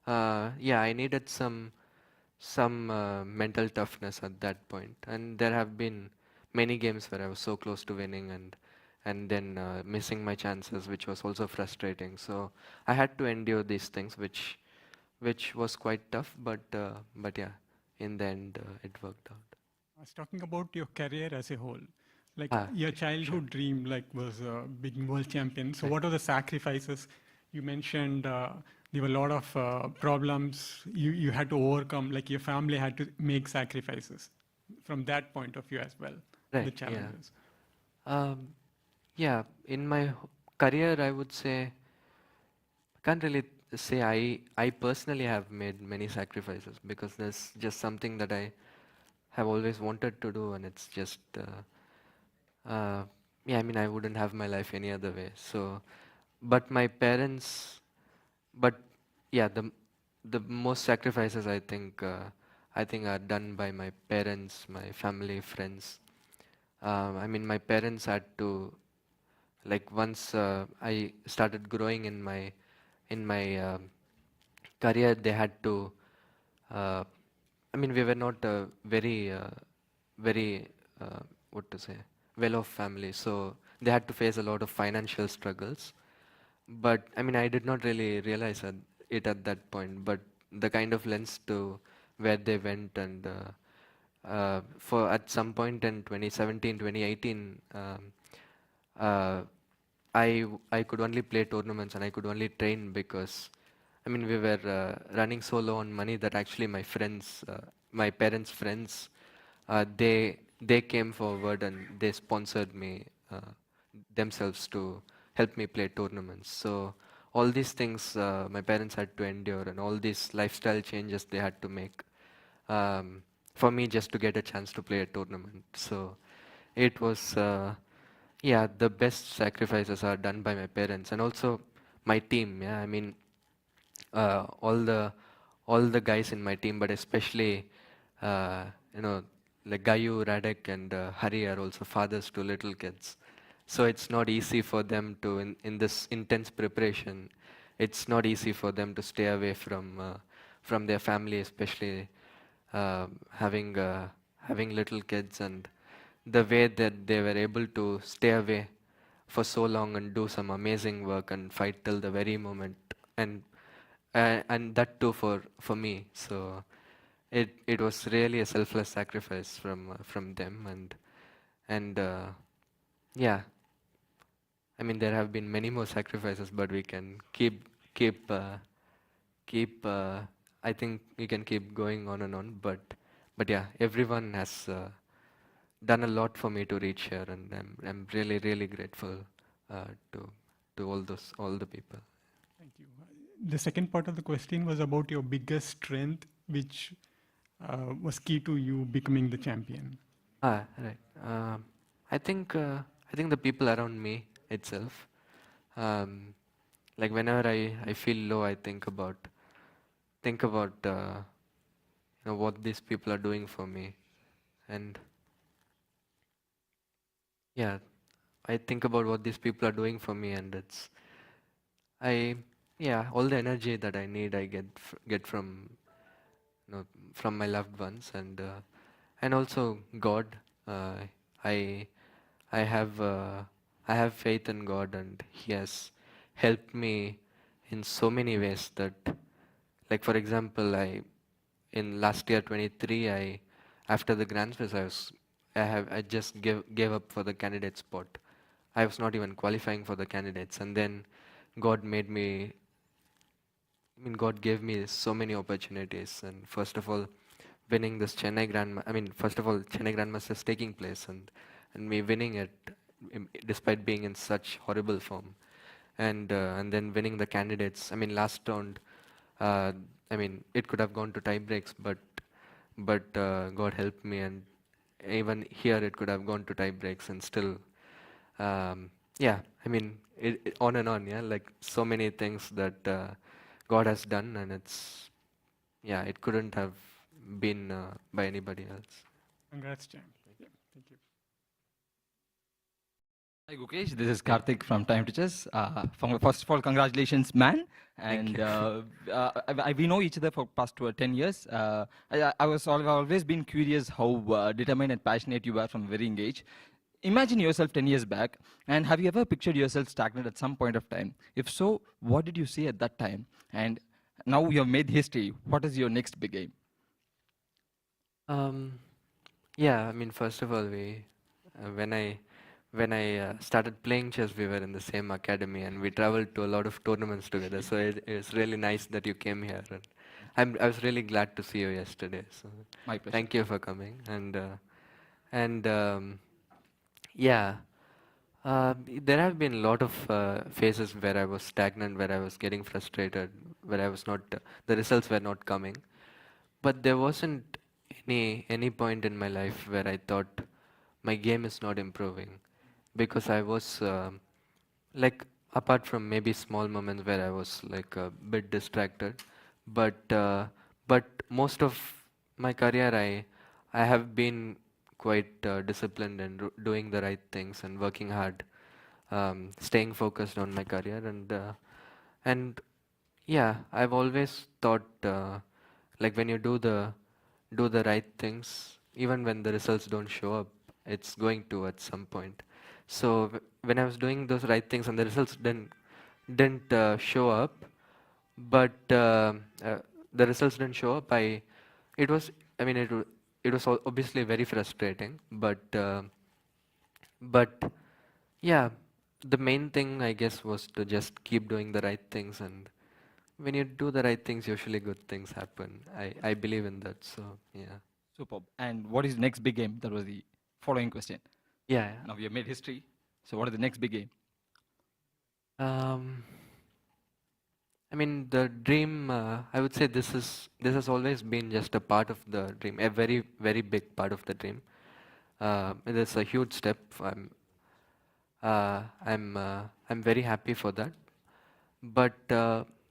yeah, I needed some mental toughness at that point, and there have been many games where I was so close to winning and then missing my chances, which was also frustrating. So I had to endure these things, which was quite tough, but yeah, in the end it worked out. I was talking about your career as a whole. Like your childhood dream was being world champion. So what are the sacrifices? You mentioned there were a lot of problems you had to overcome, like your family had to make sacrifices from that point of view as well, the challenges. Yeah, in my career, I would say, I can't really say I personally have made many sacrifices because there's just something that I have always wanted to do, and it's just, yeah, I mean, I wouldn't have my life any other way. So, but my parents, but yeah, the most sacrifices I think are done by my parents, my family, friends. I mean, my parents had to, like, once I started growing in my career, they had to. I mean, we were not a very what to say, well-off family, so they had to face a lot of financial struggles. But I mean, I did not really realize it at that point. But the kind of lens to where they went, and for at some point in 2017, 2018, I could only play tournaments and I could only train because, I mean, we were running so low on money that actually my friends, my parents' friends, they came forward and they sponsored me themselves to help me play tournaments. So all these things my parents had to endure, and all these lifestyle changes they had to make for me just to get a chance to play a tournament. So it was, yeah, the best sacrifices are done by my parents and also my team. Yeah, I mean, all the guys in my team, but especially like Gayu, Radek, and Hari are also fathers to little kids. So it's not easy for them to, in this intense preparation, it's not easy for them to stay away from their family, especially having little kids, and the way that they were able to stay away for so long and do some amazing work and fight till the very moment, and that too for me. So it was really a selfless sacrifice from them, and yeah, I mean, there have been many more sacrifices, but we can keep I think we can keep going on and on, but yeah, everyone has done a lot for me to reach here, and I'm really grateful to all the people. Thank you. The second part of the question was about your biggest strength, which was key to you becoming the champion. Right. I think the people around me itself. like whenever I feel low, I think about what these people are doing for me, and yeah, I think about what these people are doing for me, and I yeah, all the energy that I need, I get from from my loved ones, and also God. Uh, I I have I have faith in God, and He has helped me in so many ways that, like for example, in last year 23, after the Grand Swiss, I just gave up for the candidate spot. I was not even qualifying for the candidates, and then God made me. I mean, God gave me so many opportunities, and first of all, winning this Chennai Grand. I mean, first of all, Chennai Grand Masters taking place, and me winning it, despite being in such horrible form, and then winning the candidates. I mean, last round. Uh, I mean, it could have gone to tie breaks, but God helped me, and even here it could have gone to tie breaks, and still, yeah. I mean, on and on, yeah. Like so many things that God has done, and yeah, it couldn't have been by anybody else. Congrats, Jam. Yeah, thank you. Hi Gukesh, this is Karthik from Time to Chess. First of all, congratulations, man. And we know each other for past 10 years. I've always been curious how determined and passionate you were from a very young age. Imagine yourself 10 years back, and have you ever pictured yourself stagnant at some point of time? If so, what did you see at that time? And now you have made history. What is your next big aim? Yeah, I mean, first of all, when I started playing chess, we were in the same academy, and we traveled to a lot of tournaments together. So it's really nice that you came here, and I was really glad to see you yesterday. So My pleasure. thank you for coming, and yeah, there have been a lot of phases where I was stagnant, where I was getting frustrated, where I was not, the results were not coming. But there wasn't any point in my life where I thought my game is not improving, because I was like, apart from maybe small moments where I was like a bit distracted, but most of my career I have been quite disciplined and doing the right things and working hard, staying focused on my career, and yeah, I've always thought like when you do the right things, even when the results don't show up, it's going to at some point. So when I was doing those right things and the results didn't show up, but the results didn't show up, it was I mean it was obviously very frustrating, but yeah, the main thing I guess was to just keep doing the right things, and when you do the right things, usually good things happen. I believe in that. So yeah. Superb. And what is the next big game? That was the following question. Yeah. Now we have made history. So what is the next big game? I mean, the dream. I would say this has always been just a part of the dream, a very very big part of the dream. It is a huge step. I'm very happy for that. But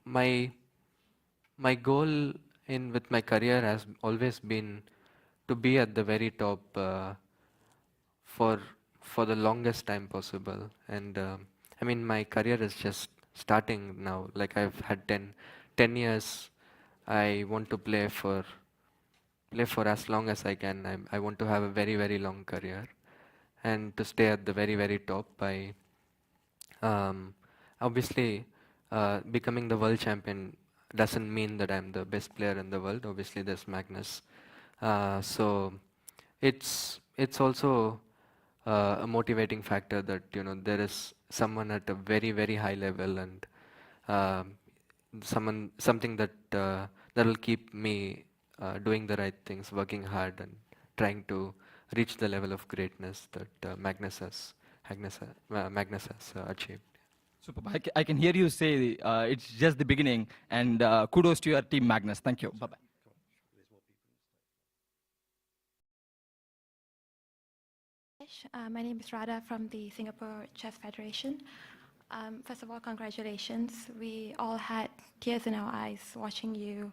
my goal with my career has always been to be at the very top for the longest time possible. And I mean, my career is just starting now. Like I've had 10 years. I want to play for as long as I can. I want to have a very very long career, and to stay at the very very top by obviously becoming the world champion doesn't mean that I'm the best player in the world. Obviously, there's Magnus. So it's also a motivating factor that there is someone at a very very high level, and something that that will keep me doing the right things, working hard, and trying to reach the level of greatness that Magnus has achieved. Super. I can hear you say it's just the beginning, and kudos to your team, Magnus. Thank you. Bye-bye. My name is Radha from the Singapore Chess Federation. First of all, congratulations. We all had tears in our eyes watching you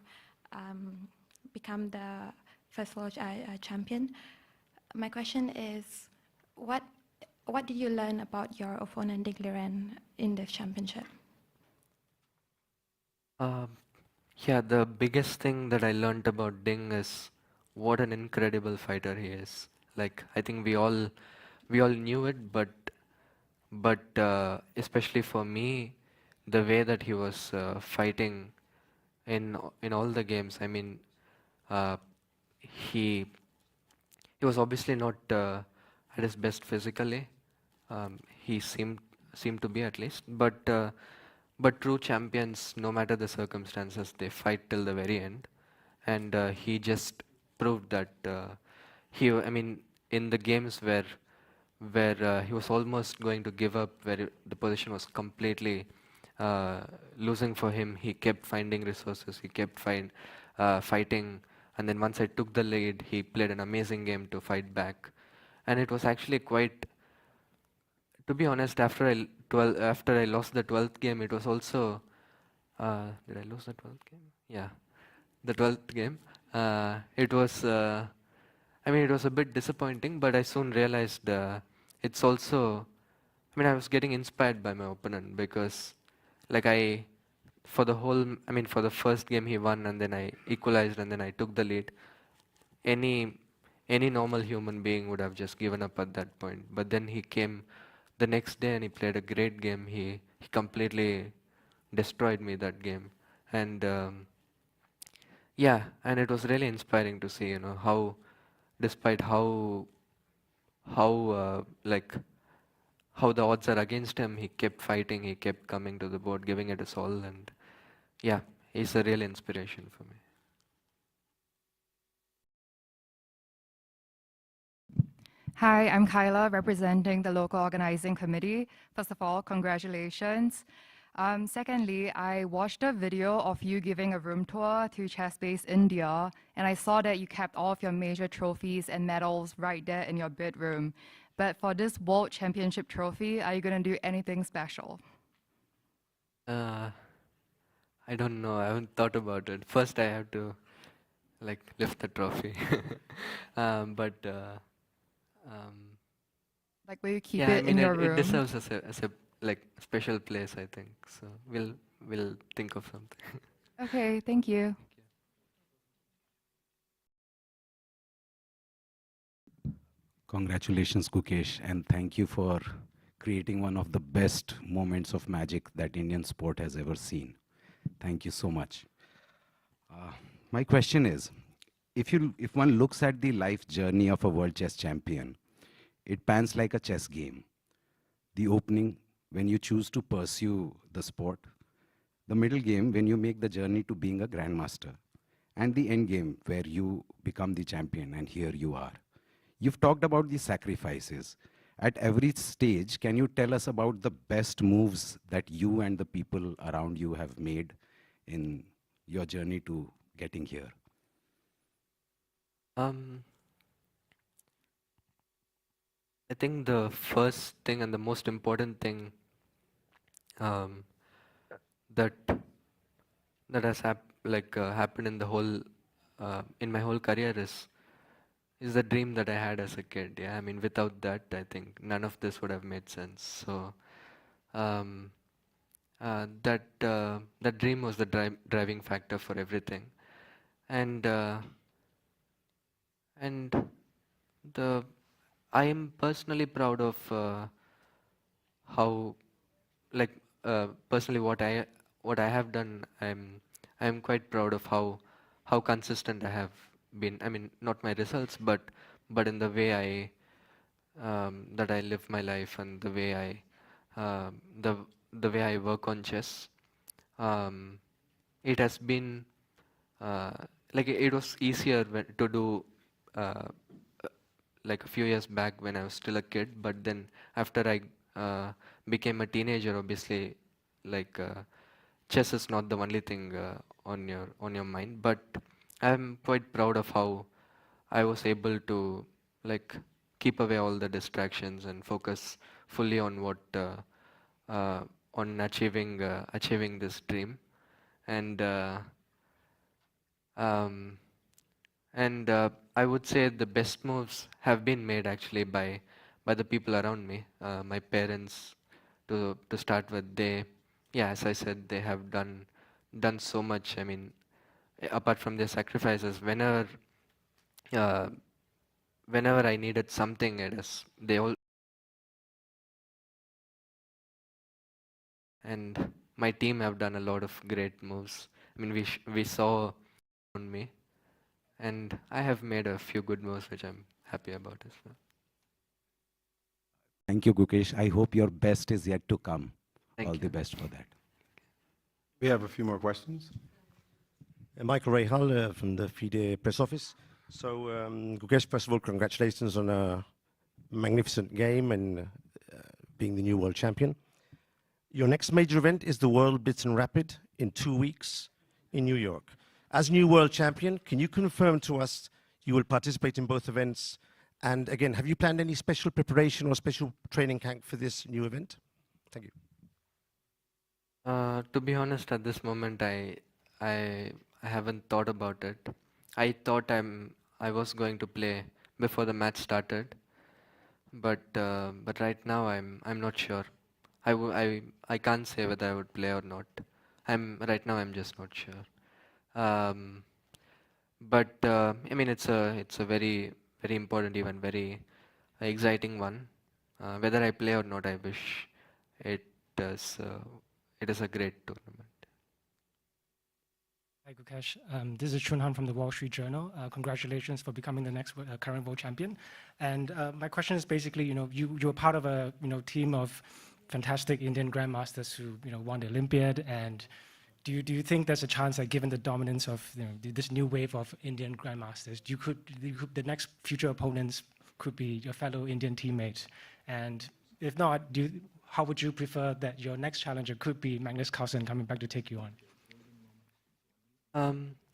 become the first world champion. My question is, what did you learn about your opponent Ding Liren in this championship? Yeah, the biggest thing that I learned about Ding is what an incredible fighter he is. Like, I think we all knew it, but especially for me, the way that he was fighting in all the games. I mean, he was obviously not at his best physically. He seemed to be, at least, but true champions, no matter the circumstances, they fight till the very end, and he just proved that I mean, in the games where he was almost going to give up, where the position was completely losing for him, he kept finding resources, he kept fighting, and then once I took the lead, he played an amazing game to fight back. And it was actually quite, to be honest, after I lost the 12th game, it was also, did I lose the 12th game? Yeah, the 12th game. It was, I mean, it was a bit disappointing, but I soon realized it's also, I mean, I was getting inspired by my opponent because, like, for the first game he won, and then I equalized, and then I took the lead. Any normal human being would have just given up at that point. But then he came the next day and he played a great game. He completely destroyed me that game, and yeah, and it was really inspiring to see, how, despite how the odds are against him, he kept fighting, he kept coming to the board, giving it his all, and yeah, he's a real inspiration for me. Hi, I'm Kyla, representing the local organizing committee. First of all, congratulations. Secondly, I watched a video of you giving a room tour to Chess-Base India, and I saw that you kept all of your major trophies and medals right there in your bedroom. But for this World Championship trophy, are you going to do anything special? I don't know, I haven't thought about it. First I have to, like, lift the trophy. Like, will you keep yeah, it in your room? It deserves as a like special place, I think. So we'll think of something. Okay, thank you. Congratulations, Gukesh, and thank you for creating one of the best moments of magic that Indian sport has ever seen. Thank you so much. My question is, if one looks at the life journey of a world chess champion, it pans like a chess game. The opening, when you choose to pursue the sport, the middle game, when you make the journey to being a grandmaster, and the end game, where you become the champion, and here you are. You've talked about the sacrifices. At every stage, can you tell us about the best moves that you and the people around you have made in your journey to getting here? I think the first thing and the most important thing that has happened in the whole in my whole career is the dream that I had as a kid. Yeah, I mean, without that, I think none of this would have made sense. So that dream was the driving factor for everything, and I am personally proud of how, like, personally what I have done. I'm quite proud of how consistent I have been. I mean, not my results, but in the way I that I live my life, and the way the way I work on chess. It has been like, it was easier to do like a few years back when I was still a kid, but then after I became a teenager, obviously, like, chess is not the only thing on your mind. But I'm quite proud of how I was able to, like, keep away all the distractions and focus fully on achieving this dream, and um, I would say the best moves have been made actually by the people around me, my parents to start with. They, yeah, as I said, they have done so much. I mean, apart from their sacrifices, uh, whenever I needed something, they all, and my team have done a lot of great moves. I mean, we saw on me, and I have made a few good moves which I'm happy about as well. Thank you, Gukesh. I hope your best is yet to come. Thank All you. the best for that. We have a few more questions. Michael Rahal from the FIDE press office. So, Gukesh, first of all, congratulations on a magnificent game and being the new world champion. Your next major event is the World Blitz and Rapid in 2 weeks in New York. As new world champion, can you confirm to us you will participate in both events? And again, have you planned any special preparation or special training camp for this new event? Thank you. To be honest, at this moment, I haven't thought about it. I thought I was going to play before the match started, but right now I'm not sure. I can't say whether I would play or not. Right now I'm just not sure. But I mean it's a very important event, very exciting one. Whether I play or not, I wish it is it is a great tournament. Hi Gukesh, this is Chunhan from the Wall Street Journal. Congratulations for becoming the next current world champion. And my question is basically, you were part of a team of fantastic Indian grandmasters who won the Olympiad. And do you think there's a chance that given the dominance of this new wave of Indian grandmasters, the next future opponents could be your fellow Indian teammates? And if not, how would you prefer that your next challenger could be Magnus Carlsen coming back to take you on?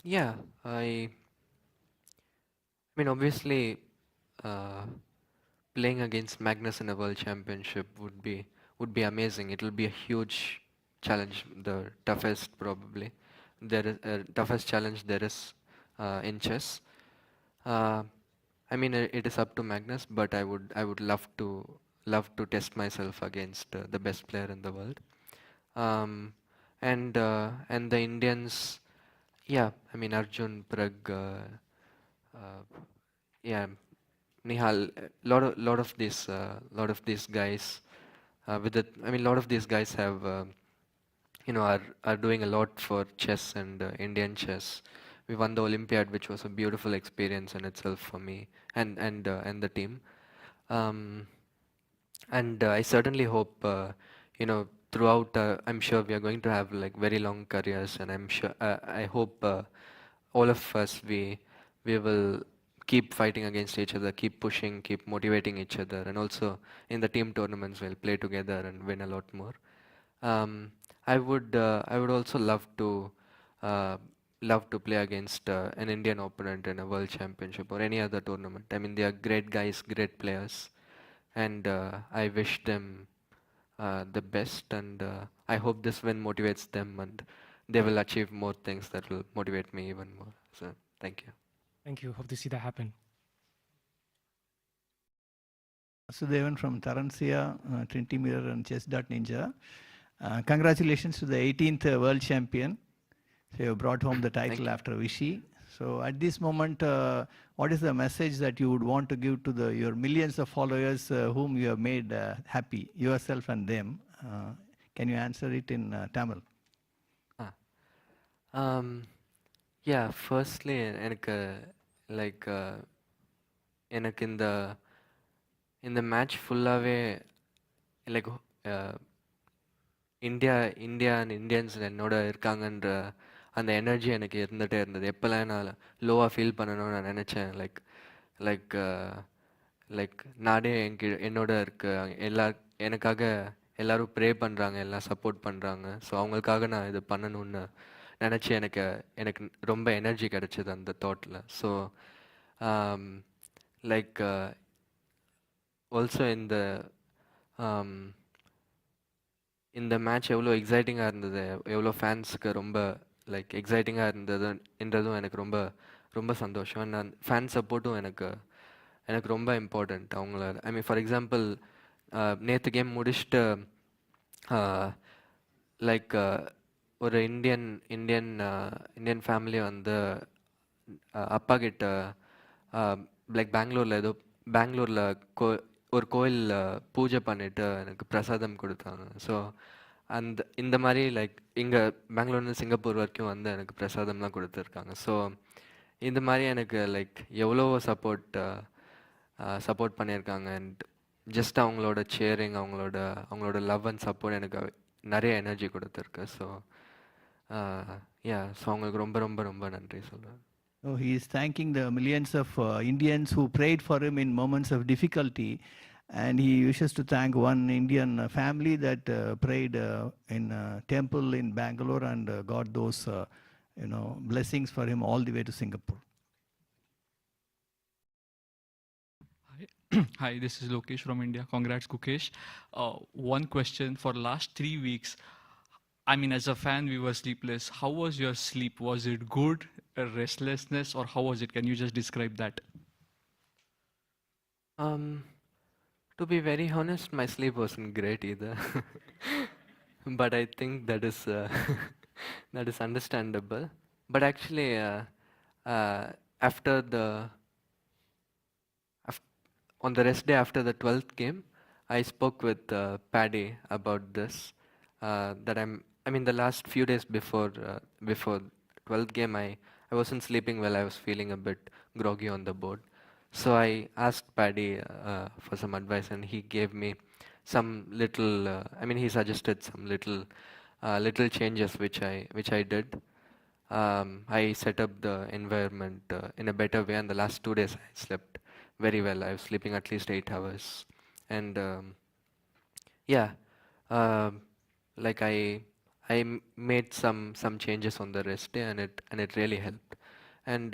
Yeah, I mean, obviously, playing against Magnus in a world championship would be amazing. It will be a huge challenge, the toughest probably. There is toughest challenge there is in chess. I mean, it is up to Magnus, but I would love to test myself against the best player in the world. And the Indians. Yeah, I mean Arjun, Prag, yeah, Nihal, lot of these guys, I mean, lot of these guys have, are doing a lot for chess and Indian chess. We won the Olympiad, which was a beautiful experience in itself for me and the team. And I certainly hope, throughout, I'm sure we are going to have like very long careers, and I'm sure, I hope all of us, we will keep fighting against each other, keep pushing, keep motivating each other, and also in the team tournaments we'll play together and win a lot more. I would also love to play against an Indian opponent in a world championship or any other tournament. I mean, they are great guys, great players, and I wish them the best, and I hope this win motivates them and they will achieve more things that will motivate me even more. So thank you. Thank you. Hope to see that happen. Sudevan from Taransia, Trinity Mirror and Chess.Ninja. Congratulations to the 18th world champion. So you brought home the title after Vichy. So at this moment, what is the message that you would want to give to your millions of followers whom you have made happy, yourself and them? Can you answer it in Tamil? Yeah, firstly, எனக்கு இந்த match ஃபுல்லாகவே like India and Indians என்னோட இருக்காங்கன்ற அந்த energy எனக்கு இருந்துகிட்டே இருந்தது. எப்போல்லாம் நான் லோவாக ஃபீல் பண்ணணும்னு நான் நினச்சேன், லைக் நாடே என்னோட இருக்கு, எனக்காக எல்லோரும் ப்ரே பண்ணுறாங்க, எல்லாம் சப்போர்ட் பண்ணுறாங்க. ஸோ அவங்களுக்காக நான் இது பண்ணணும்னு நினச்சி எனக்கு ரொம்ப எனர்ஜி கிடச்சிது அந்த தாட்டில். ஸோ லைக் ஆல்சோ இந்த இந்த மேட்ச் எவ்வளோ எக்ஸைட்டிங்காக இருந்தது, எவ்வளோ ஃபேன்ஸுக்கு ரொம்ப லைக் எக்ஸைட்டிங்காக இருந்ததுன்றதும் எனக்கு ரொம்ப ரொம்ப சந்தோஷம். நான் ஃபேன் சப்போர்ட்டும் எனக்கு எனக்கு ரொம்ப இம்பார்ட்டண்ட். அவங்கள ஐ மீன் ஃபார் எக்ஸாம்பிள் நேற்று கேம் முடிச்சுட்டு லைக் ஒரு இந்தியன் ஃபேமிலி வந்து அப்பா கிட்ட லைக் பெங்களூரில் ஒரு கோயில் பூஜை பண்ணிவிட்டு எனக்கு பிரசாதம் கொடுத்தாங்க. ஸோ இந்த மாதிரி லைக் இங்கே பெங்களூர்லேருந்து சிங்கப்பூர் வரைக்கும் வந்து எனக்கு பிரசாதம்லாம் கொடுத்துருக்காங்க. ஸோ இந்த மாதிரி எனக்கு லைக் எவ்வளோ சப்போர்ட் பண்ணியிருக்காங்க. அண்ட் ஜஸ்ட் அவங்களோட சேரிங், அவங்களோட லவ் அண்ட் சப்போர்ட் எனக்கு நிறைய எனர்ஜி கொடுத்துருக்கு. ஸோ ஸோ அவங்களுக்கு ரொம்ப ரொம்ப ரொம்ப நன்றி சொல்லுவேன். So he is thanking the millions of Indians who prayed for him in moments of difficulty, and he wishes to thank one Indian family that prayed in a temple in Bangalore and got those blessings for him all the way to Singapore. Hi, this is Lokesh from India. Congrats, Gukesh. One question: for last 3 weeks, I mean, as a fan, we were sleepless. How was your sleep? Was it good, restlessness, or how was it? Can you just describe that? To be very honest, my sleep wasn't great either. But I think that is understandable. But actually, on the rest day after the 12th game, I spoke with Paddy about this. I mean, the last few days before 12th game, I wasn't sleeping well. I was feeling a bit groggy on the board. So I asked Paddy for some advice, and he gave me some little. He suggested some little changes which I did. I set up the environment in a better way, and the last 2 days I slept very well. I was sleeping at least 8 hours, and like I made some changes on the rest day, and it really helped. And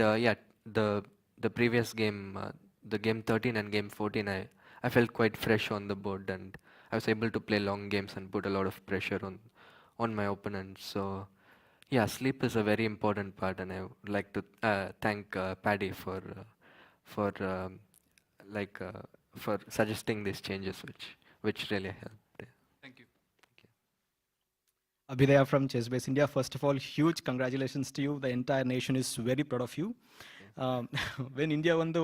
the previous game, the game 13 and game 14, I felt quite fresh on the board, and I was able to play long games and put a lot of pressure on my opponents. So sleep is a very important part, and I would like to thank Paddy for suggesting these changes which really helped. Thank you. Abhidaya from Chessbase India. First of all, huge congratulations to you. The entire nation is very proud of you. When India won the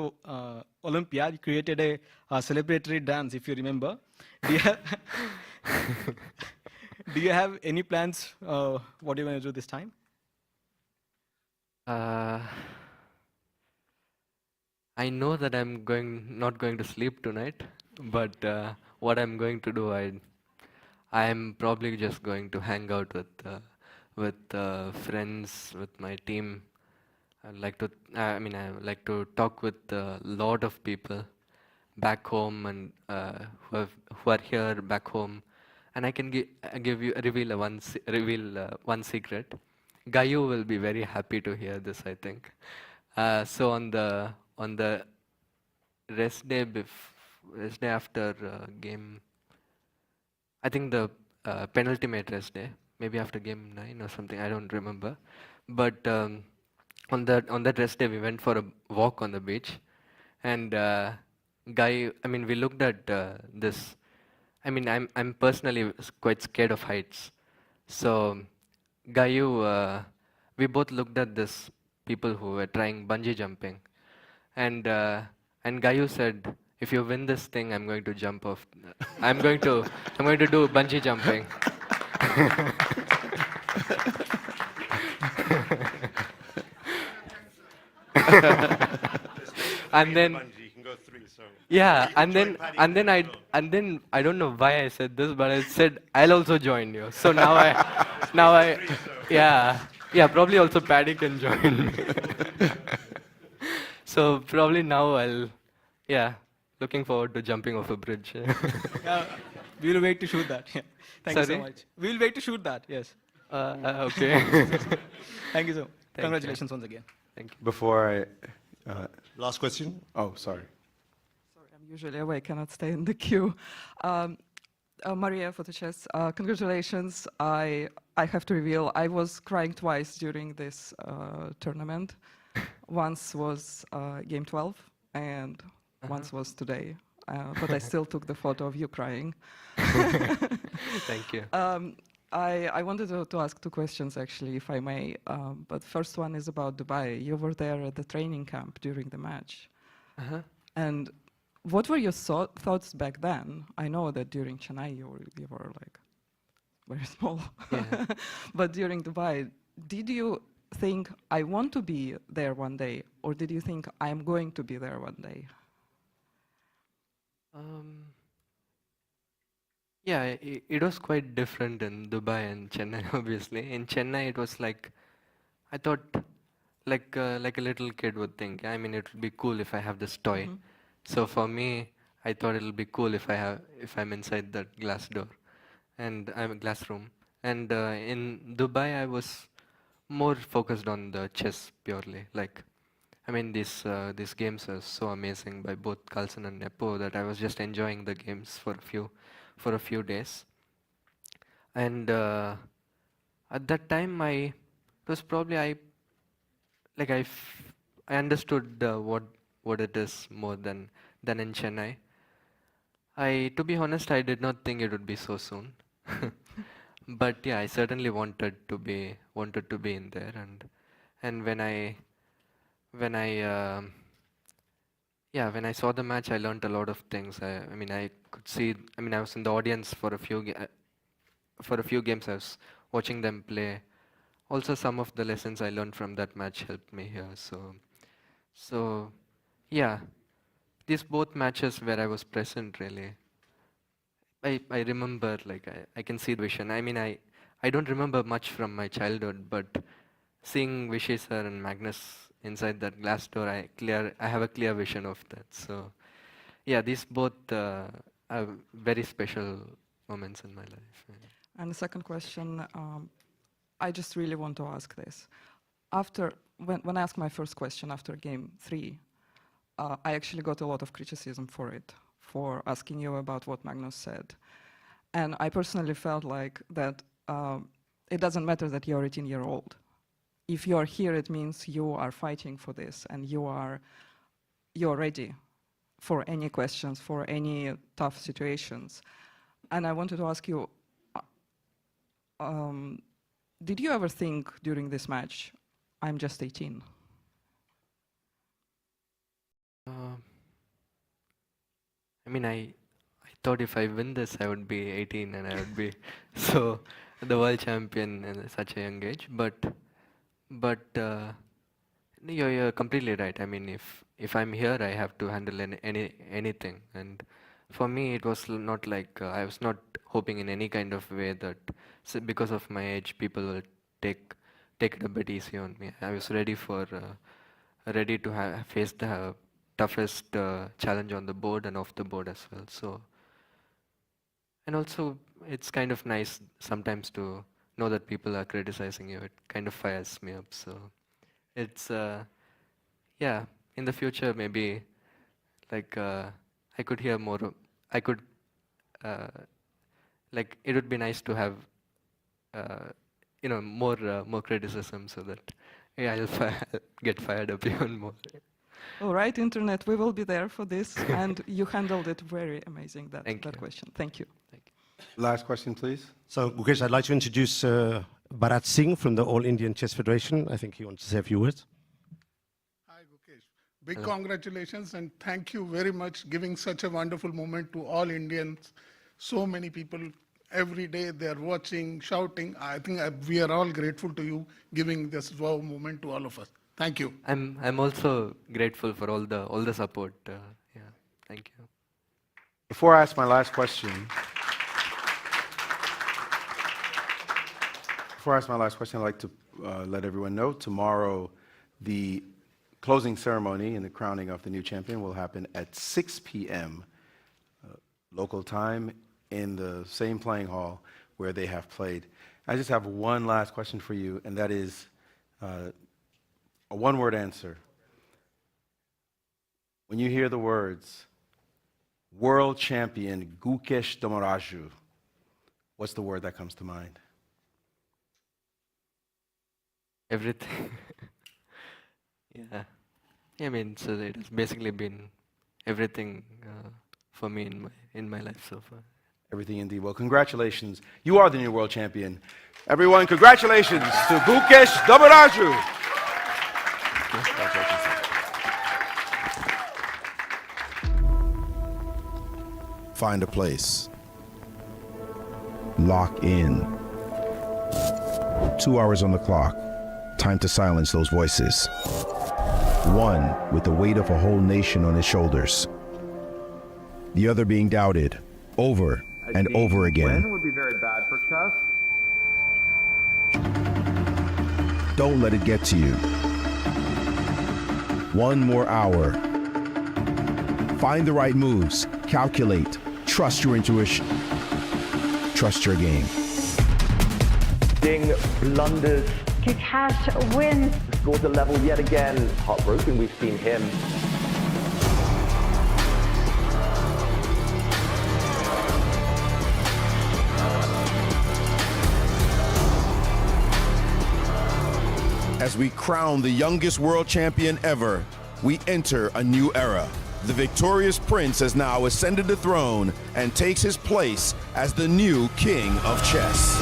Olympiad, you created a celebratory dance, if you remember. Do you have any plans? What are you going to do this time? I know that I'm not going to sleep tonight, but what I'm going to do, I'm probably just going to hang out with friends, with my team. I would like to talk with a lot of people back home and who are here back home. And I can reveal one secret. Gayu will be very happy to hear this, I think. So on the rest day after game, I think the penultimate rest day, maybe after game 9 or something, I don't remember. But on that rest day, we went for a walk on the beach, and we looked at this. I'm personally quite scared of heights. So Gayu, we both looked at this people who were trying bungee jumping, and Gayu said, if you win this thing, I'm going to jump off. I'm going to do bungee jumping. And then and then I don't know why I said this, but I said I'll also join you. So now I probably also Paddy can join me. So probably now looking forward to jumping off a bridge. We'll wait to shoot that. Yeah. Thank you so Sorry? much. We'll wait to shoot that. Yes. Okay. Thank you so much. Thank Congratulations you. once again. Thank you. Before I... Last question? Oh, sorry. Usually I cannot stay in the queue. Maria for the chess. Congratulations. I have to reveal I was crying twice during this tournament. Once was game 12 and once was today. But I still took the photo of you crying. Thank you. I wanted to ask two questions actually, if I may. But first one is about Dubai. You were there at the training camp during the match. And what were your thoughts back then? I know that during Chennai you were like very small. Yeah. But during Dubai, did you think, I want to be there one day? Or did you think, I'm going to be there one day? Yeah, it was quite different in Dubai and Chennai, obviously. In Chennai, it was like, I thought, like a little kid would think. I mean, it would be cool if I have this toy. So for me, I thought it'll be cool if I'm inside that glass door, and I'm a glass room. And in Dubai, I was more focused on the chess purely. Like, I mean, these games are so amazing by both Carlsen and Nepo that I was just enjoying the games for a few days. And at that time, it was probably I understood what it is more than in Chennai. To be honest, I did not think it would be so soon. But yeah, I certainly wanted to be in there, and when I saw the match, I learned a lot of things. I mean, I could see. I mean, I was in the audience for a few games. I was watching them play. Also, some of the lessons I learned from that match helped me here. So yeah, these both matches where I was present, really, I remember, like, I can see the vision. I mean, I don't remember much from my childhood, but seeing Vishy sir and Magnus inside that glass door, I have a clear vision of that. So yeah, these both are very special moments in my life. Yeah. And the second question, I just really want to ask this. When I asked my first question after game 3, I actually got a lot of criticism for it, for asking you about what Magnus said. And I personally felt like that it doesn't matter that you're 18-year-old. If you're here, it means you are fighting for this and you're ready for any questions, for any tough situations. And I wanted to ask you, did you ever think during this match, I'm just 18? I mean, I thought if I win this, I would be 18 and I would be so the world champion at such a young age. But you're completely right. I mean, if I'm here, I have to handle anything. And for me, it was not like I was not hoping in any kind of way that because of my age, people will take it a bit easy on me. I was ready to face the toughest challenge on the board and off the board as well. So, and also it's kind of nice sometimes to know that people are criticizing you. It kind of fires me up. So it's yeah, in the future maybe like I could hear more. I could like it would be nice to have more criticism so that yeah, I'll get fired up even more. All right, Internet, we will be there for this, and you handled it very amazing, that question. Thank you. Last question, please. So, Gukesh, I'd like to introduce Bharat Singh from the All Indian Chess Federation. I think he wants to say a few words. Hi, Gukesh. Big congratulations, and thank you very much giving such a wonderful moment to all Indians. So many people every day, they are watching, shouting. I think we are all grateful to you giving this wow moment to all of us. Thank you. I'm also grateful for all the support. Yeah, thank you. Before I ask my last question, I'd like to let everyone know tomorrow the closing ceremony and the crowning of the new champion will happen at 6 p.m. Local time in the same playing hall where they have played. I just have one last question for you, and that is a one-word answer. When you hear the words, World Champion Gukesh Dommaraju, what's the word that comes to mind? Everything. Yeah. I mean, so it has basically been everything for me in my life so far. Everything indeed. Well, congratulations. You are the new world champion. Everyone, congratulations to Gukesh Dommaraju. Find a place. Lock in. 2 hours on the clock. Time to silence those voices. One with the weight of a whole nation on his shoulders. The other being doubted over and over again. Would be very bad for chess. Don't let it get to you. 1 more hour. Find the right moves. Calculate. Trust your intuition. Trust your game. Ding blunders. Gukesh wins. Scored the level yet again. Heartbroken, we've seen him. As we crown the youngest world champion ever, we enter a new era. The victorious prince has now ascended the throne and takes his place as the new king of chess.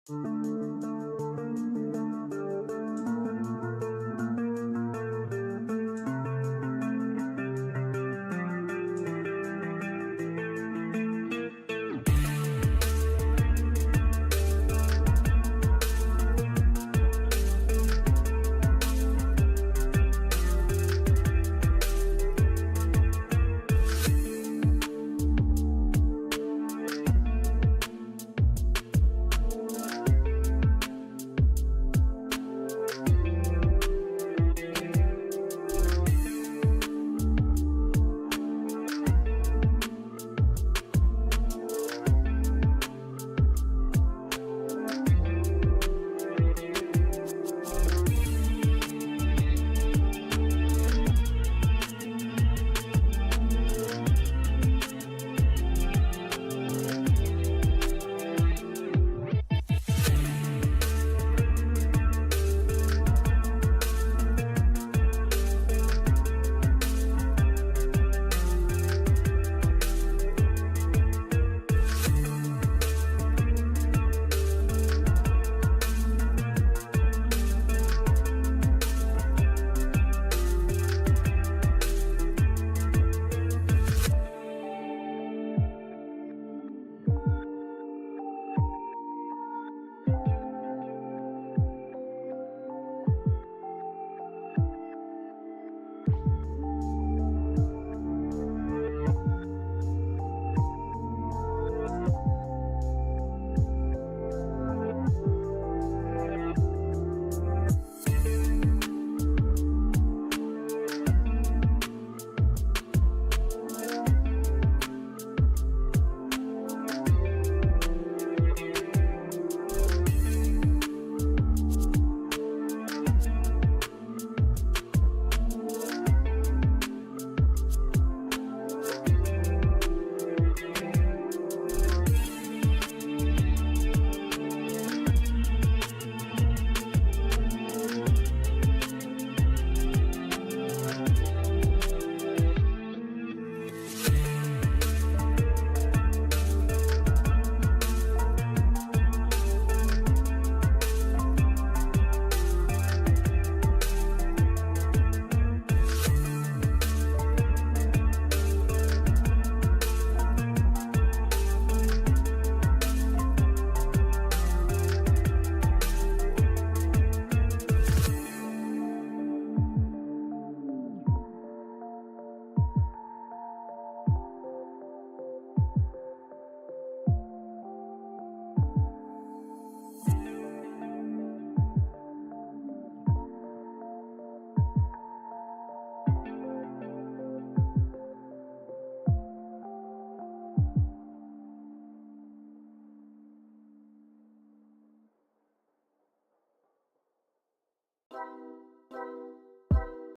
you.